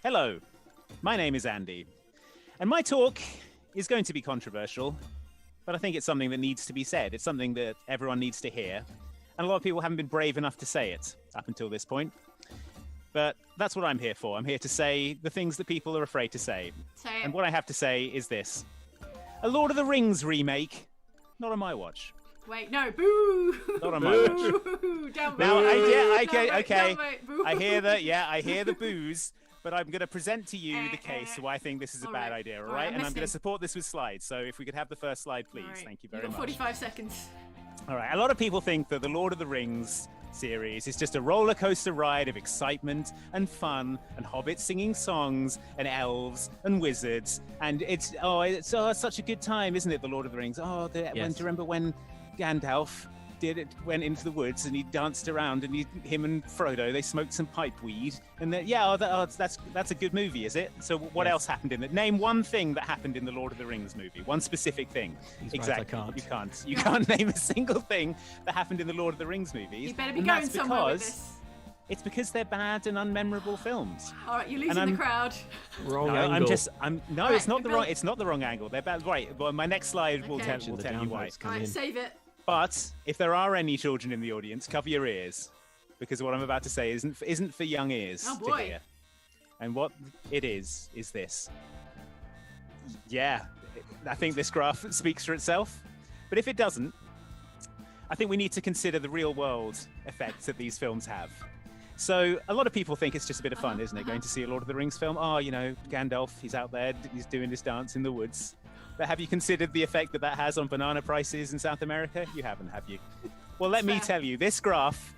Hello, my name is Andy, and my talk is going to be controversial, but I think it's something that needs to be said. It's something that everyone needs to hear, and a lot of people haven't been brave enough to say it up until this point. But that's what I'm here for. I'm here to say the things that people are afraid to say. Say it. And what I have to say is this. A Lord of the Rings remake, not on my watch. Wait, no, boo! Not on my watch. Boo! Downvote. Now, okay. Downvote, boo. I hear the boos, but I'm going to present to you the case why I think this is a All bad right. idea, all All right? right, I'm And I'm going to listening. support this with slides. So if we could have the first slide, please. All right. Thank you You've very got much. 45 seconds. All right. A lot of people think that the Lord of the Rings series is just a roller coaster ride of excitement and fun and hobbits singing songs and elves and wizards, and it's such a good time, isn't it? The Lord of the Rings. Do you remember when Gandalf went into the woods and he danced around and him and Frodo, they smoked some pipe weed, and that's a good movie, is it? So what else happened in it? Name one thing that happened in the Lord of the Rings movie. One specific thing. He's Exactly. right, I can't. You can't name a single thing that happened in the Lord of the Rings movies. You better be and going that's somewhere with because this. it's because they're bad and unmemorable films. All right, you're losing I'm- the crowd. Wrong No, angle. it's Right, not the Bill. wrong. It's not the wrong angle. They're bad. Right. Well, my next slide will Okay. tell Attention, the you why. downvotes come All right, in. save it. But if there are any children in the audience, cover your ears, because what I'm about to say isn't for young ears Oh, to boy. hear. And what it is this. Yeah, I think this graph speaks for itself. But if it doesn't, I think we need to consider the real world effects that these films have. So a lot of people think it's just a bit of fun, isn't it? Going to see a Lord of the Rings film. Oh, Gandalf, he's out there, he's doing this dance in the woods. But have you considered the effect that has on banana prices in South America? You haven't, have you? Well, let me tell you, this graph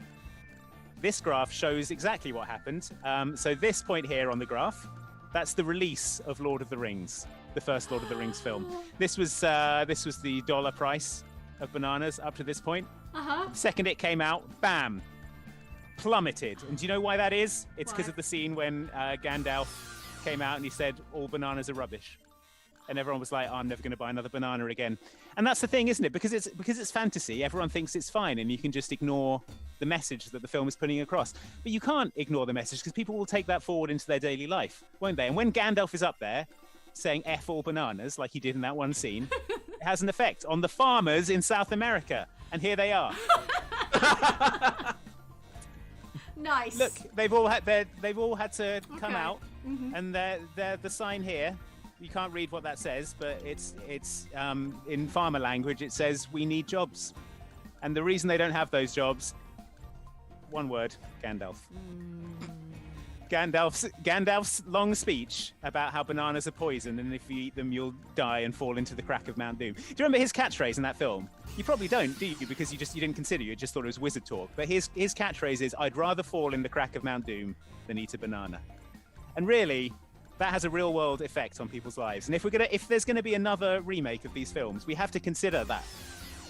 shows exactly what happened. So this point here on the graph, that's the release of Lord of the Rings, the first Lord of the Rings film. This was the dollar price of bananas up to this point. Uh-huh. Second it came out, bam, plummeted. And do you know why that is? It's because Why? of the scene when Gandalf came out and he said, all bananas are rubbish. And everyone was like, I'm never going to buy another banana again. And that's the thing, isn't it? Because it's fantasy, everyone thinks it's fine, and you can just ignore the message that the film is putting across. But you can't ignore the message, because people will take that forward into their daily life, won't they? And when Gandalf is up there saying F all bananas, like he did in that one scene, it has an effect on the farmers in South America. And here they are. Nice. Look, they've all had to come out, and they're the sign here. You can't read what that says, but it's in farmer language. It says we need jobs, and the reason they don't have those jobs, one word: Gandalf. Gandalf's long speech about how bananas are poison, and if you eat them, you'll die and fall into the crack of Mount Doom. Do you remember his catchphrase in that film? You probably don't, do you? Because you didn't consider it. You just thought it was wizard talk. But his catchphrase is, "I'd rather fall in the crack of Mount Doom than eat a banana." And really, that has a real world effect on people's lives. And if there's gonna be another remake of these films, we have to consider that.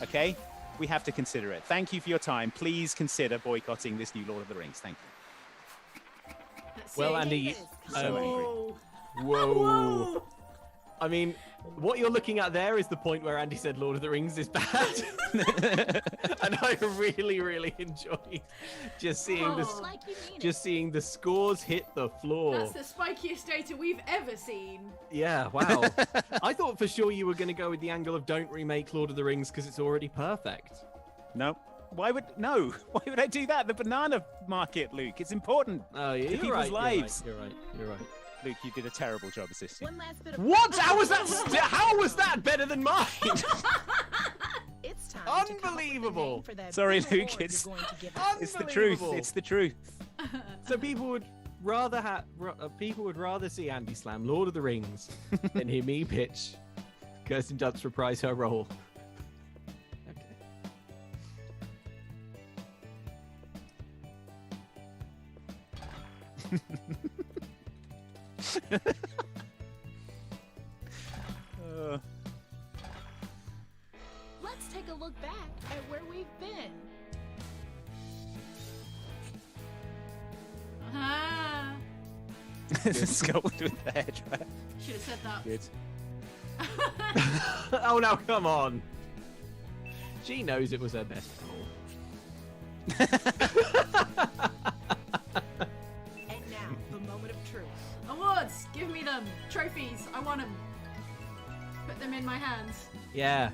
Okay? We have to consider it. Thank you for your time. Please consider boycotting this new Lord of the Rings. Thank you. Well, Andy, So whoa. I mean, what you're looking at there is the point where Andy said Lord of the Rings is bad. And I really, really enjoyed just seeing seeing the scores hit the floor. That's the spikiest data we've ever seen. Yeah, wow. I thought for sure you were going to go with the angle of don't remake Lord of the Rings because it's already perfect. No. Why would I do that? The banana market, Luke. It's important. Oh, yeah, to people's lives. You're right. Luke, you did a terrible job assisting. One last bit of What? How was that better than mine? It's time. Unbelievable. To come up with a name for that Sorry, big Luke, award it's- you're going to give out. It's the truth. Unbelievable. It's the truth. So people would rather see Andy slam Lord of the Rings than hear me pitch Kirsten Dunst reprise her role. Okay. Let's take a look back at where we've been. Ah. Scolded with the hairdryer. Should have said that. Good. Oh, now come on. She knows it was her best role. And now, the moment of truth. Awards! Give me them! Trophies! I want them! Put them in my hands. Yeah.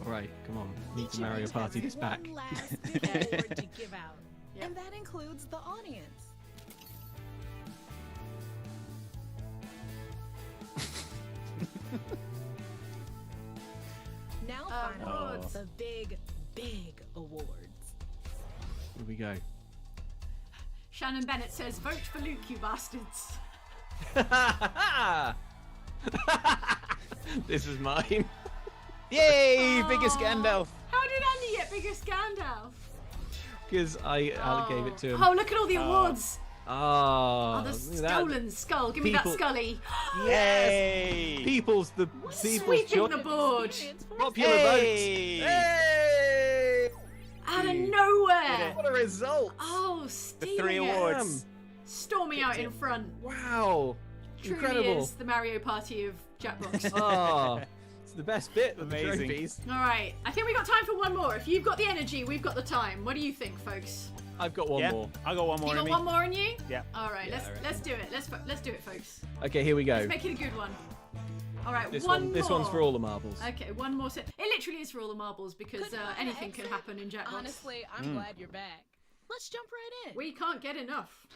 All right, come on. Need Each to Mario event Party has this back. one last big award to give out. Yep. And that includes the audience. Now finally, Awards. the big awards. Here we go. Shannon Bennett says, vote for Luke, you bastards. This is mine. Yay! Biggest Gandalf. How did Andy get biggest Gandalf? Because I gave it to him. Oh, look at all the awards. Oh, Oh, the look at that. stolen skull. Give me that People- Scully. Yay! People's Sweeping choice. the board. Popular Hey! votes. Hey! Out of nowhere. What a result! Oh, The stealing 3 it. awards. Storming out in front. Wow! Truly Incredible! is the Mario Party of Jackbox. Oh, it's the best bit of the Amazing. trophies. All right, I think we got time for one more. If you've got the energy, we've got the time. What do you think, folks? I've got one Yeah, more. I got one more You in got me. one more in you? Yeah. All right, Yeah, I let's reckon. do it. Let's do it, folks. Okay, here we go. Let's make it a good one. All right, This one one, more. this one's for all the marbles. Okay, one more. It literally is for all the marbles because Goodbye, anything can exit. happen in Jackbox. Honestly, I'm glad you're back. Let's jump right in. We can't get enough.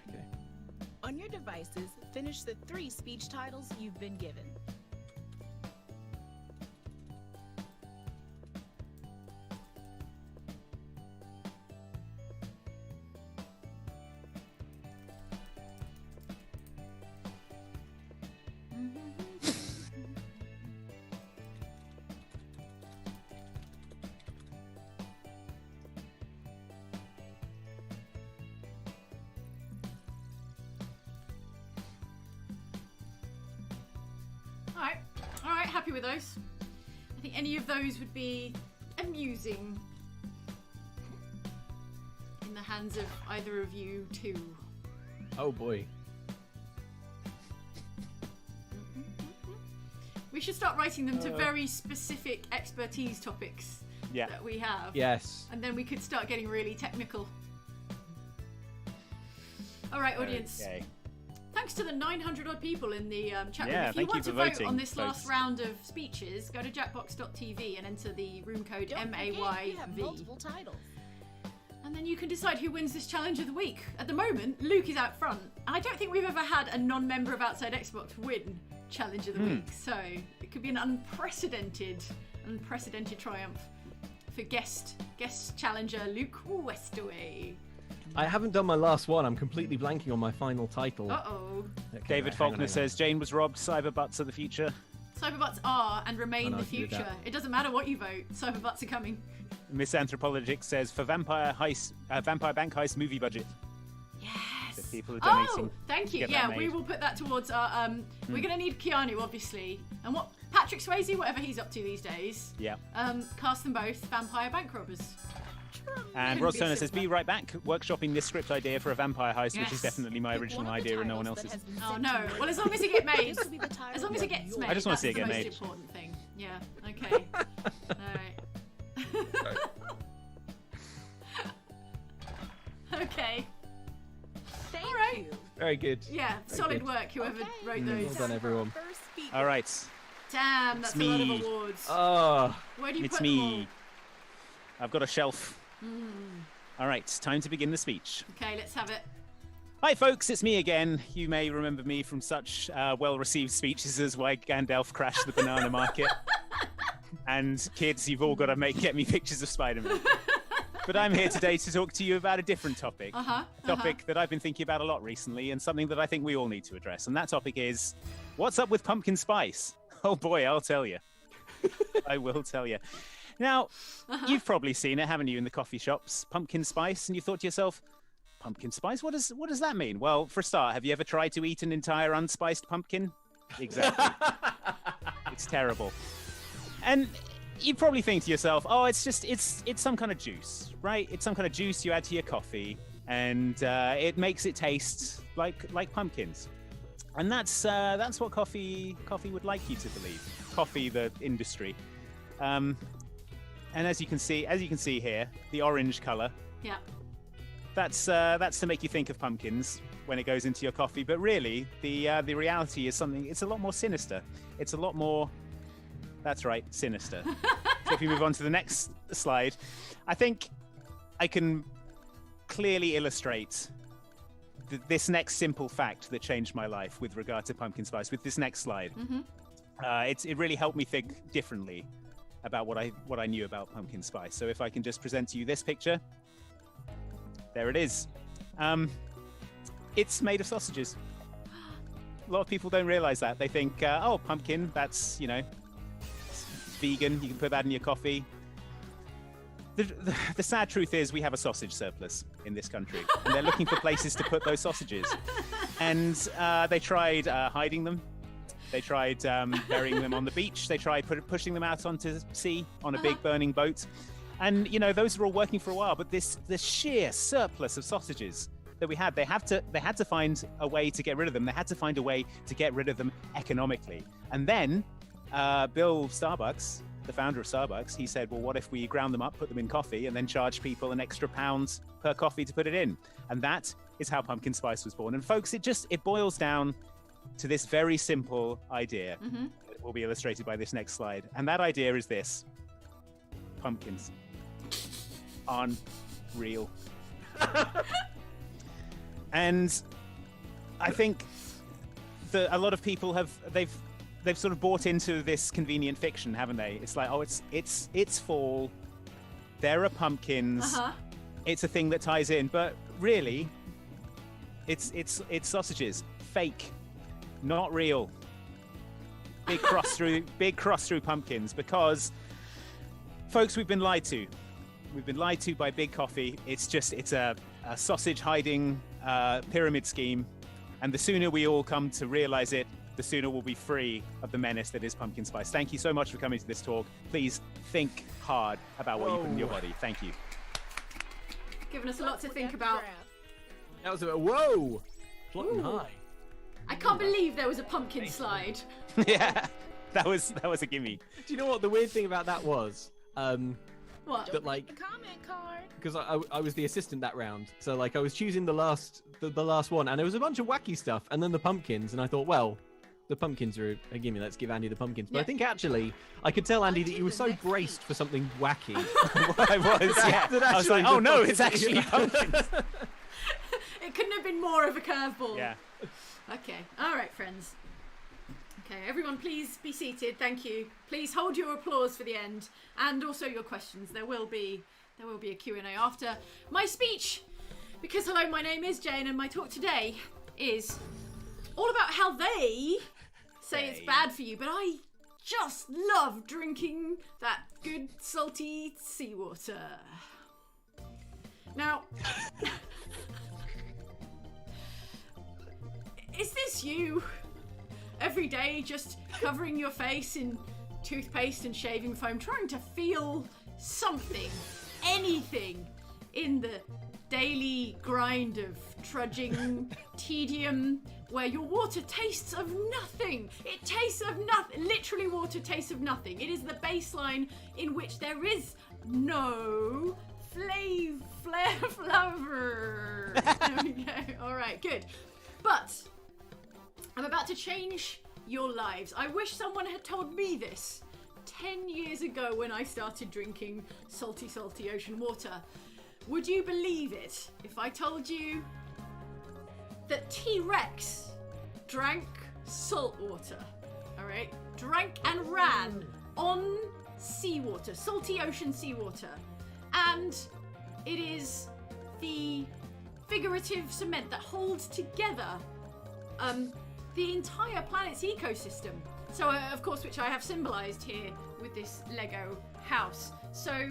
Okay. On your devices, finish the 3 speech titles you've been given. All right, happy with those. I think any of those would be amusing in the hands of either of you two. Oh boy. We should start writing them to very specific expertise topics that we have. Yes. And then we could start getting really technical. All right, audience. Okay. Thanks to the 900 odd people in the chat room. Yeah, If you want to vote on this folks. last round of speeches, go to jackbox.tv and enter the room code Don't forget, we have MAYV. multiple titles. And then you can decide who wins this challenge of the week. At the moment, Luke is out front. And I don't think we've ever had a non-member of Outside Xbox win challenge of the week. So it could be an unprecedented triumph for guest challenger Luke Westaway. I haven't done my last one. I'm completely blanking on my final title. Uh-oh. Okay, David right, Faulkner hang on. says Jane was robbed. Cyberbutts are the future. Cyberbots are and remain Oh, no, the I can do future. that. It doesn't matter what you vote. Cyberbots are coming. Miss Anthropologic says for Vampire Bank Heist movie budget. Yes. The people are Oh, donating thank to you. get Yeah, that we made. will put that towards our. We're going to need Keanu, obviously, and what Patrick Swayze, whatever he's up to these days. Yeah. Cast them both vampire bank robbers. And Couldn't Rod be Turner says, simpler. be right back, workshopping this script idea for a vampire heist, which Yes. is definitely my Pick original one of the idea and no one titles that else's. has been Oh sent no! to you. Well, as long as it gets made, This will be the title as long as it of gets your- made, I just wanna that's see it the get most made. important thing. Yeah. Okay. All right. Okay. Thank All right. you. Very good. Yeah. Solid good. work, whoever Okay. wrote Well those. done, everyone. First speaker. All right, Damn, that's It's a lot of me. awards. Oh, Where do you it's put them all? me. I've got a shelf. All right, time to begin the speech. Okay, let's have it. Hi, folks, it's me again. You may remember me from such well-received speeches as why Gandalf crashed the banana market. And kids, you've all got to get me pictures of Spider-Man. But I'm here today to talk to you about a different topic. Uh-huh. A topic that I've been thinking about a lot recently and something that I think we all need to address. And that topic is, what's up with pumpkin spice? Oh boy, I'll tell you. I will tell you. Now, you've probably seen it, haven't you, in the coffee shops? Pumpkin spice, and you thought to yourself, pumpkin spice? What does that mean? Well, for a start, have you ever tried to eat an entire unspiced pumpkin? Exactly. It's terrible. And you probably think to yourself, oh, it's some kind of juice, right? It's some kind of juice you add to your coffee, and it makes it taste like pumpkins. And that's what coffee would like you to believe. Coffee, the industry. And as you can see here, the orange color. Yeah. That's to make you think of pumpkins when it goes into your coffee. But really, the reality is something. It's a lot more sinister. It's a lot more. That's right, sinister. So if you move on to the next slide, I think I can clearly illustrate this next simple fact that changed my life with regard to pumpkin spice. With this next slide, it really helped me think differently about what I knew about pumpkin spice. So if I can just present to you this picture. There it is. It's made of sausages. A lot of people don't realize that. They think, oh, pumpkin, that's, it's vegan. You can put that in your coffee. The sad truth is we have a sausage surplus in this country. And they're looking for places to put those sausages. And they tried hiding them. They tried burying them on the beach. They tried pushing them out onto sea on a big burning boat. And, those were all working for a while. But this sheer surplus of sausages that we had, they had to find a way to get rid of them. They had to find a way to get rid of them economically. And then Bill Starbucks, the founder of Starbucks, he said, well, what if we ground them up, put them in coffee, and then charge people an extra £1 per coffee to put it in? And that is how pumpkin spice was born. And folks, it boils down to this very simple idea that will be illustrated by this next slide. And that idea is this: pumpkins aren't real. And I think that a lot of people they've sort of bought into this convenient fiction, haven't they? It's like, oh, it's fall, there are pumpkins, it's a thing that ties in, but really it's sausages, fake, not real. Big cross through pumpkins, because folks, we've been lied to. We've been lied to by Big Coffee. It's a sausage hiding pyramid scheme. And the sooner we all come to realize it, the sooner we'll be free of the menace that is pumpkin spice. Thank you so much for coming to this talk. Please think hard about what you put in your body. Thank you. Giving us a lot to think about. that was whoa, floating Ooh. high. I can't believe there was a pumpkin slide. Yeah. that was a gimme. Do you know what the weird thing about that was? What? That like The comment card. because I was the assistant that round, so like I was choosing the last one, and there was a bunch of wacky stuff, and then the pumpkins, and I thought, well, the pumpkins are a gimme. Let's give Andy the pumpkins. But I think actually I could tell Andy that you were so braced for something wacky. I was, yeah. I was like, oh no, it's actually pumpkins. It couldn't have been more of a curveball. Yeah. Okay. All right, friends. Okay, everyone, please be seated. Thank you. Please hold your applause for the end, and also your questions. There will be a Q&A after my speech. Because hello, my name is Jane, and my talk today is all about how they say it's bad for you, but I just love drinking that good salty seawater. Now, is this you? Every day just covering your face in toothpaste and shaving foam, trying to feel something, anything in the daily grind of trudging tedium where your water tastes of nothing. It tastes of nothing. Literally, water tastes of nothing. It is the baseline in which there is no flavor. There we go. All right, good. But I'm about to change your lives. I wish someone had told me this 10 years ago when I started drinking salty, salty ocean water. Would you believe it if I told you that T-Rex drank salt water? All right? Drank and ran on seawater, salty ocean seawater. And it is the figurative cement that holds together the entire planet's ecosystem. So, of course, which I have symbolized here with this Lego house. So,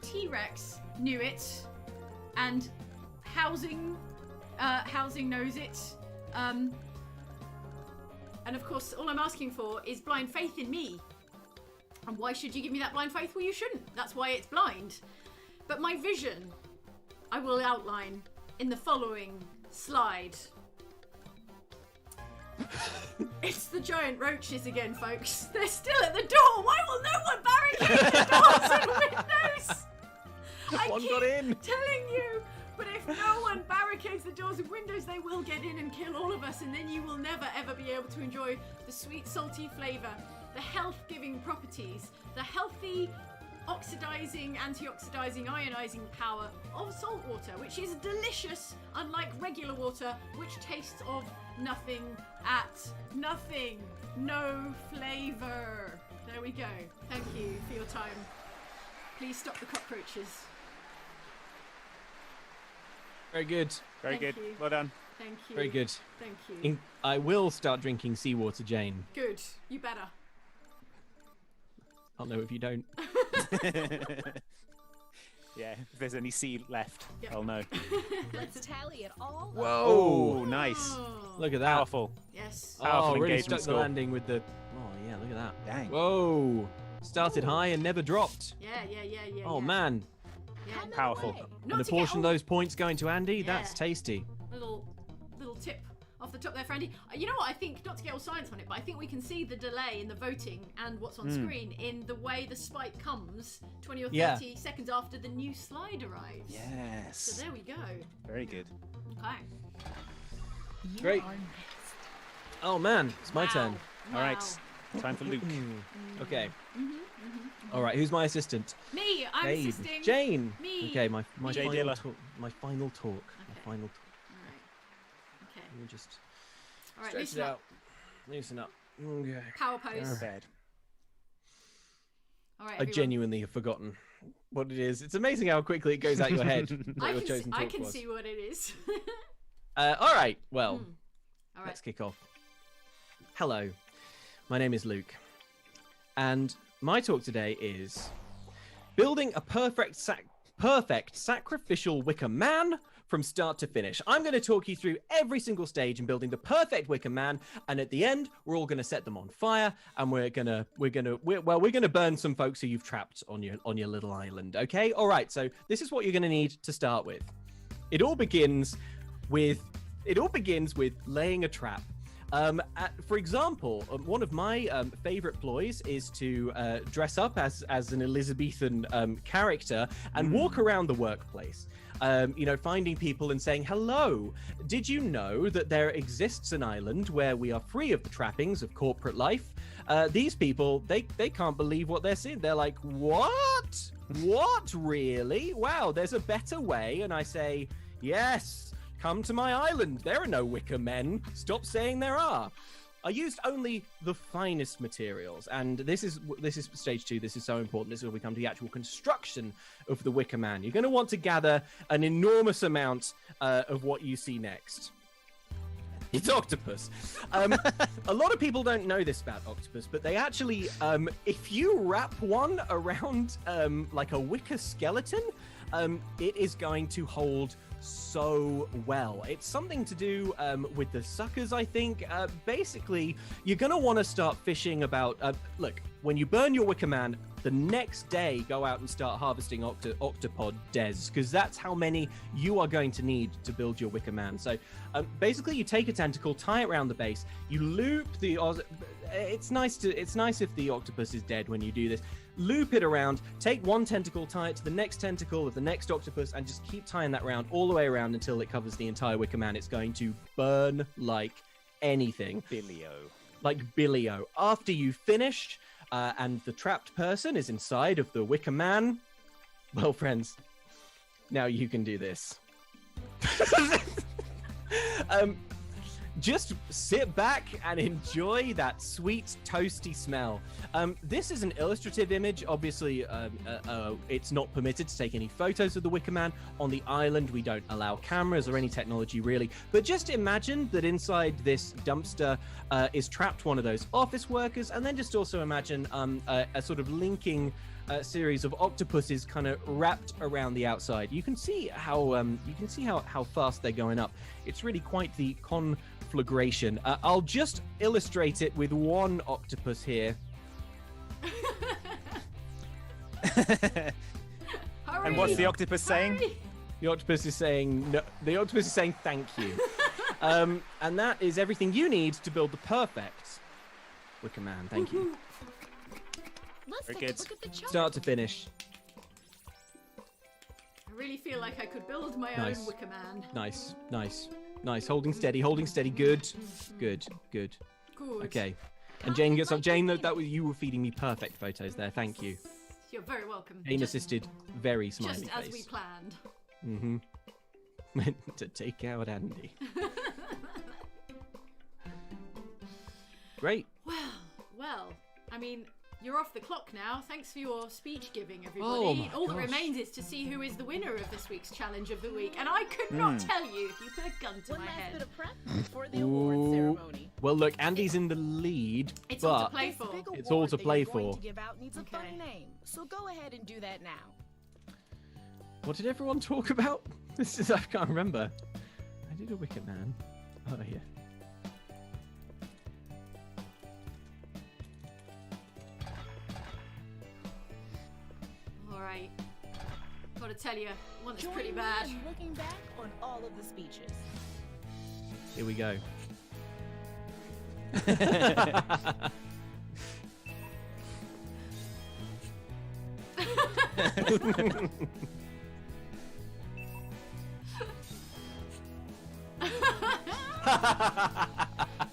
T-Rex knew it, and housing knows it. And of course, all I'm asking for is blind faith in me. And why should you give me that blind faith? Well, you shouldn't. That's why it's blind. But my vision, I will outline in the following slide. It's the giant roaches again, folks. They're still at the door. Why will no one barricade the doors and windows? One got in. Telling you. But if no one barricades the doors and windows, they will get in and kill all of us, and then you will never ever be able to enjoy the sweet, salty flavour, the health-giving properties, the healthy, oxidizing, antioxidizing, ionizing power of salt water, which is delicious, unlike regular water, which tastes of nothing at nothing. No flavour. There we go. Thank you for your time. Please stop the cockroaches. Very good. Very Thank good. you. Well done. Thank you. Very good. Thank you. I will start drinking seawater, Jane. Good. You better. I'll know if you don't. Yeah, if there's any sea left, Yep. I'll know. Let's tally it all up. Oh, nice. Oh. Look at that. Powerful. Yes. Powerful Oh, really engagement stuck the score. landing with the... Oh, yeah, look at that. Dang. Whoa. Started high and never dropped. Yeah. Oh, yeah. man. Yeah. Coming Powerful. away. Not And a to get portion of all- those points going to Andy, Yeah. that's tasty. little tip off the top there for Andy. You know what? I think, not to get all science on it, but I think we can see the delay in the voting and what's on screen in the way the spike comes 20 or 30 seconds after the new slide arrives. Yes. So there we go. Very good. Okay. You Great. are next. Oh, man. It's my Wow. turn. All right. Time for Luke. Okay. All right. Who's my assistant? Me, I'm Jane. assisting. Jane. Me. Okay. My Jay final Dilla. talk. My final talk. Okay. My final talk. Alright. Okay. Let me just Alright, stretch loosen it up. out. Loosen up. Okay. Power pose. Bad. Alright, I everyone. genuinely have forgotten what it is. It's amazing how quickly it goes out your head. What I your can, chosen I talk can was. see what it is. All right. Well, Alright. let's kick off. Hello, my name is Luke, and my talk today is building a perfect sacrificial wicker man from start to finish. I'm going to talk you through every single stage in building the perfect wicker man, and at the end, we're all going to set them on fire, and we're gonna burn some folks who you've trapped on your little island. Okay, all right. So this is what you're going to need to start with. It all begins with laying a trap. For example, one of my favorite ploys is to dress up as an Elizabethan character and walk around the workplace. Finding people and saying, hello, did you know that there exists an island where we are free of the trappings of corporate life? These people, they can't believe what they're seeing. They're like, what? What, really? Wow, there's a better way. And I say, yes. Come to my island. There are no wicker men. Stop saying there are. I used only the finest materials, and this is stage 2. This is so important. This is where we come to the actual construction of the wicker man. You're going to want to gather an enormous amount of what you see next. It's octopus. A lot of people don't know this about octopus, but they actually, if you wrap one around like a wicker skeleton, it is going to hold so well. It's something to do with the suckers, I think. Basically, you're going to want to start fishing about... look, when you burn your wicker man, the next day go out and start harvesting octopod des, because that's how many you are going to need to build your wicker man. So basically, you take a tentacle, tie it around the base, you loop the... It's nice if the octopus is dead when you do this. Loop it around, take one tentacle, tie it to the next tentacle of the next octopus, and just keep tying that round all the way around until it covers the entire wicker man. It's going to burn like anything. Like Billio. After you finish, and the trapped person is inside of the wicker man, well, friends, now you can do this. Just sit back and enjoy that sweet, toasty smell. This is an illustrative image. Obviously, it's not permitted to take any photos of the Wicker Man. On the island, we don't allow cameras or any technology, really. But just imagine that inside this dumpster is trapped one of those office workers, and then just also imagine a sort of linking series of octopuses kind of wrapped around the outside. You can see how fast they're going up. It's really quite the conflagration. I'll just illustrate it with one octopus here. And what's the octopus saying? The octopus is saying no. The octopus is saying thank you. And that is everything you need to build the perfect Wicker Man. Thank you. Let's Very take good. a look at the chart. Start to finish. I really feel like I could build my Nice. own Wicker Man. Nice. Holding steady. Good. Good. Okay. And Jane gets up. Jane, that was you were feeding me perfect photos there. Thank you. You're very welcome. Jane assisted. Very smiley Just face. as we planned. Mm-hmm. To take out Andy. Great. Well, I mean, you're off the clock now. Thanks for your speech giving, everybody. Oh, All that remains is to see who is the winner of this week's challenge of the week. And I could not tell you if you put a gun to One my last head. bit of prep before the award ceremony. Well, look, Andy's in the lead, It's all to but play This for. big It's all award to that play you're going for. to give out needs a Okay. fun name, so go ahead and do that now. what did everyone talk about? I can't remember. I did a Wicker Man. Oh, yeah. All right. Gotta tell you, one that's Join pretty me bad. in looking back on all of the speeches. Here we go.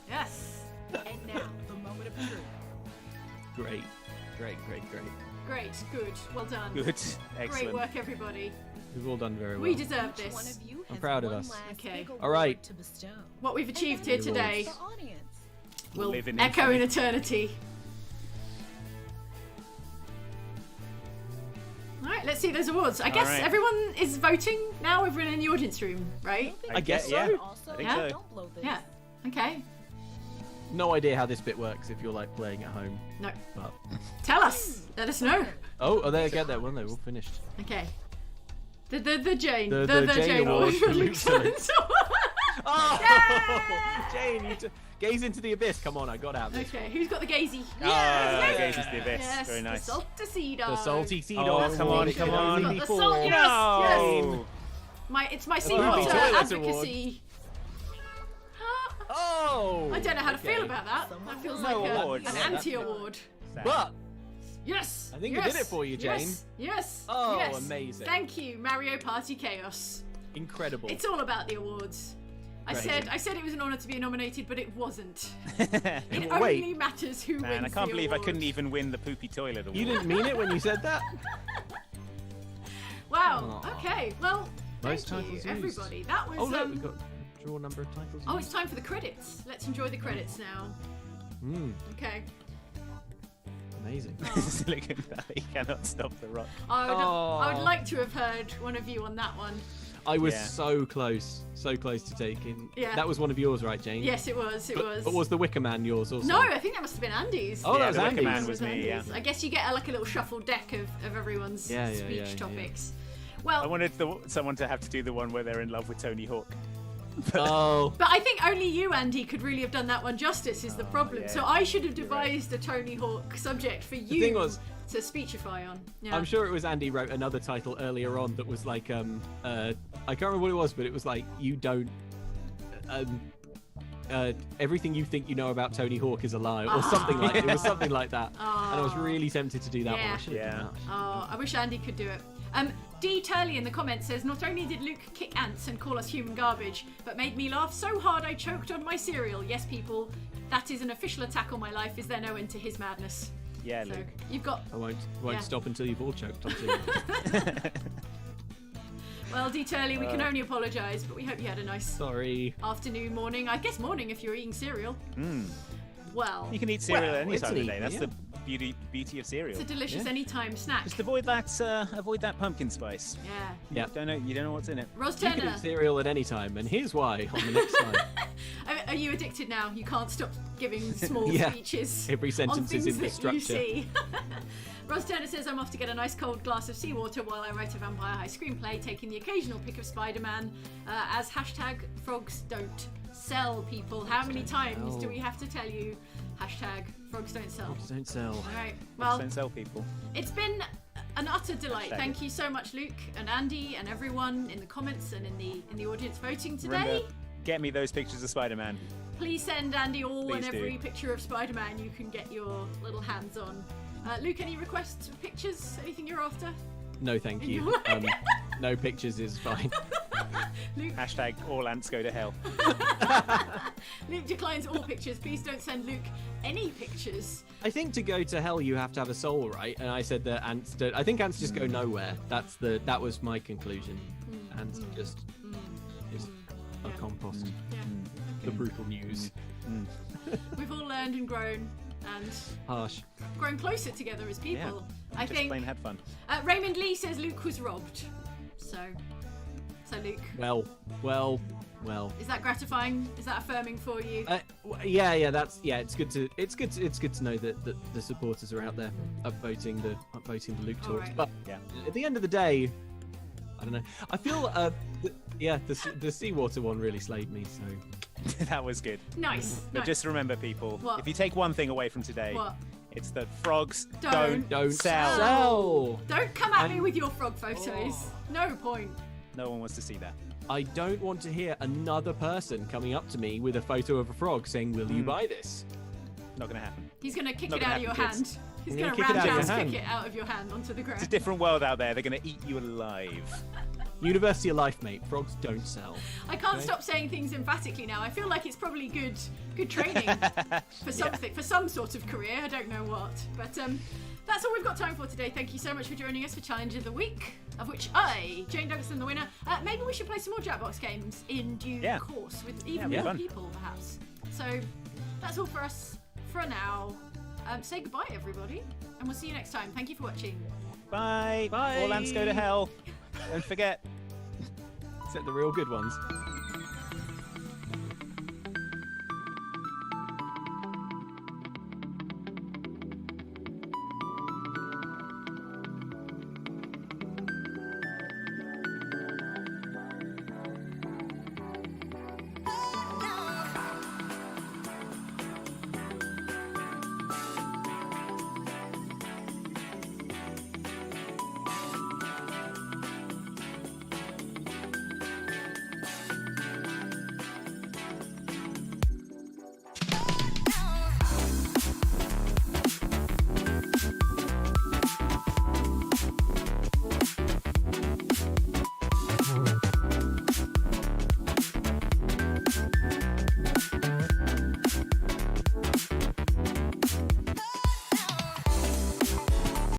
Yes. And now, the moment of truth. Great. Great. Good. Well done. Good. Great Excellent. work, everybody. We've all done very well. We deserve Each one this. of you I'm has proud of one us. last Okay. big All award right. to bestow. What we've achieved And here that today includes the audience. will Live in echo infamy. in eternity. All right, let's see those awards. I guess right. everyone is voting now. Everyone in the audience room, right? I guess yeah. so. Also, I think so. don't blow this. Yeah. Okay. No idea how this bit works if you're like playing at home. No. But Tell us. Let us know. oh, there get that one. They're all finished. Okay. The Jane. The The Jane Jane Award Award for for Luke Luke Simmons. Simmons. Oh, Jane, gaze into the abyss. Come on, I got out. This. Okay, who's got the gazy? Ah, gazes the abyss. Yes, Very nice. The salty sea The dog. salty sea Oh, dog. come on, It come could only on. be The four. salt- yes, No! It's my Oh, seawater toilet advocacy. Oh, Oh. I don't know how to feel about that. That feels No like awards. an anti-award. But Yes. I think yes, I did it for you, Jane. Yes. Oh, yes. amazing. Thank you, Mario Party Chaos. incredible. It's all about the awards. I said it was an honour to be nominated, but it wasn't. It Wait. only matters who wins. Man, I can't the believe I award. couldn't even win the poopy toilet award. You didn't mean it when you said that? Wow. Aw. Okay. Well, Most thank titles you, used. everybody. That was. Oh, look, we've got draw number of titles. Oh, it's time for the credits. Let's enjoy the credits now. Okay. Amazing. Silicon Valley cannot stop the rock. I would like to have heard one of you on that one. I was Yeah. so close to taking. Yeah. That was one of yours, right, Jane? Yes, it was. It was. But was the Wicker Man yours also? No, I think that must have been Andy's. Oh, Yeah, that was the Wicker Andy's. Man was me, yeah. I guess you get like a little shuffled deck of everyone's speech topics. Well, I wanted someone to have to do the one where they're in love with Tony Hawk. Oh. but I think only you, Andy, could really have done that one justice. Is the problem? yeah. So I should have devised a Tony Hawk subject for you thing was- to speechify on. Yeah. I'm sure it was Andy wrote another title earlier on that was like I can't remember what it was, but it was like you don't everything you think you know about Tony Hawk is a lie or something like it was something like that. And I was really tempted to do that one. Yeah. I should have done that. Oh, I wish Andy could do it. D. Turley in the comments says, not only did Luke kick ants and call us human garbage, but made me laugh so hard I choked on my cereal. Yes, people, that is an official attack on my life. Is there no end to his madness? Yeah, So Luke. you've got... I won't Yeah. stop until you've all choked on it. Well, D. Turley, we can only apologise, but we hope you had a nice Sorry. afternoon, morning. I guess morning if you're eating cereal. Well, You can eat cereal Well, any it's time of the an day. That's evening, the beauty of cereal. it's a delicious Yeah. anytime snack. Just avoid that pumpkin spice. Yeah. Yeah. You don't know what's in it. Ros You can Turner, eat cereal at any time, and here's why on the next slide. are you addicted now? You can't stop giving small Yeah. speeches. Every sentence on is things in the that you structure. see. Ros Turner says, I'm off to get a nice cold glass of seawater while I write a Vampire High screenplay, taking the occasional pic of Spider-Man as hashtag frogs don't sell, people. How many times do we have to tell you hashtag frogs don't sell? Frogs don't sell. All right. Well, Don't sell people. it's been an utter delight. Hashtag Thank it. you so much, Luke and Andy and everyone in the comments and in the audience voting today. Remember, get me those pictures of Spider-Man. Please send Andy all and Please do. every picture of Spider-Man you can get your little hands on. Luke, any requests for pictures? Anything you're after? No, thank you. No pictures is fine. Luke, Hashtag all ants go to hell. Luke declines all pictures. Please don't send Luke any pictures. I think to go to hell you have to have a soul, right? And I said that ants don't. I think ants just go nowhere. That was my conclusion. Ants just a Yeah. compost. Yeah. The brutal news. We've all learned and grown and Harsh. grown closer together as people. I Just think plain had fun. Raymond Lee says Luke was robbed. So Luke, Well. is that gratifying? Is that affirming for you? Yeah. It's good to know that the supporters are out there upvoting the Luke All talks. right. But Yeah. at the end of the day, I don't know. I feel the seawater one really slayed me. So That was good. Nice. But nice. just remember, people, What? if you take one thing away from today, What? it's that frogs Don't don't sell. sell. Don't come at me And- with your frog photos. No point. No one wants to see that. I don't want to hear another person coming up to me with a photo of a frog saying, "Will you buy this?" Not going to happen. He's gonna kick Not it gonna out of your happen, hand. kids. He's I'm gonna gonna kick it out of your roundhouse hand. kick it out of your hand onto the It's a ground. different world out there. They're going to eat you alive. University of Life, mate. Frogs don't sell. I can't Okay. stop saying things emphatically now. I feel like it's probably good training for something, for some sort of career. I don't know what, but that's all we've got time for today. Thank you so much for joining us for Challenge of the Week, of which I, Jane Douglas, am the winner. Maybe we should play some more Jackbox games in due Yeah. course with even Yeah, more fun. people, perhaps. So that's all for us for now. Say goodbye, everybody, and we'll see you next time. Thank you for watching. Bye. Bye. All ants go to hell. Don't forget. Except the real good ones.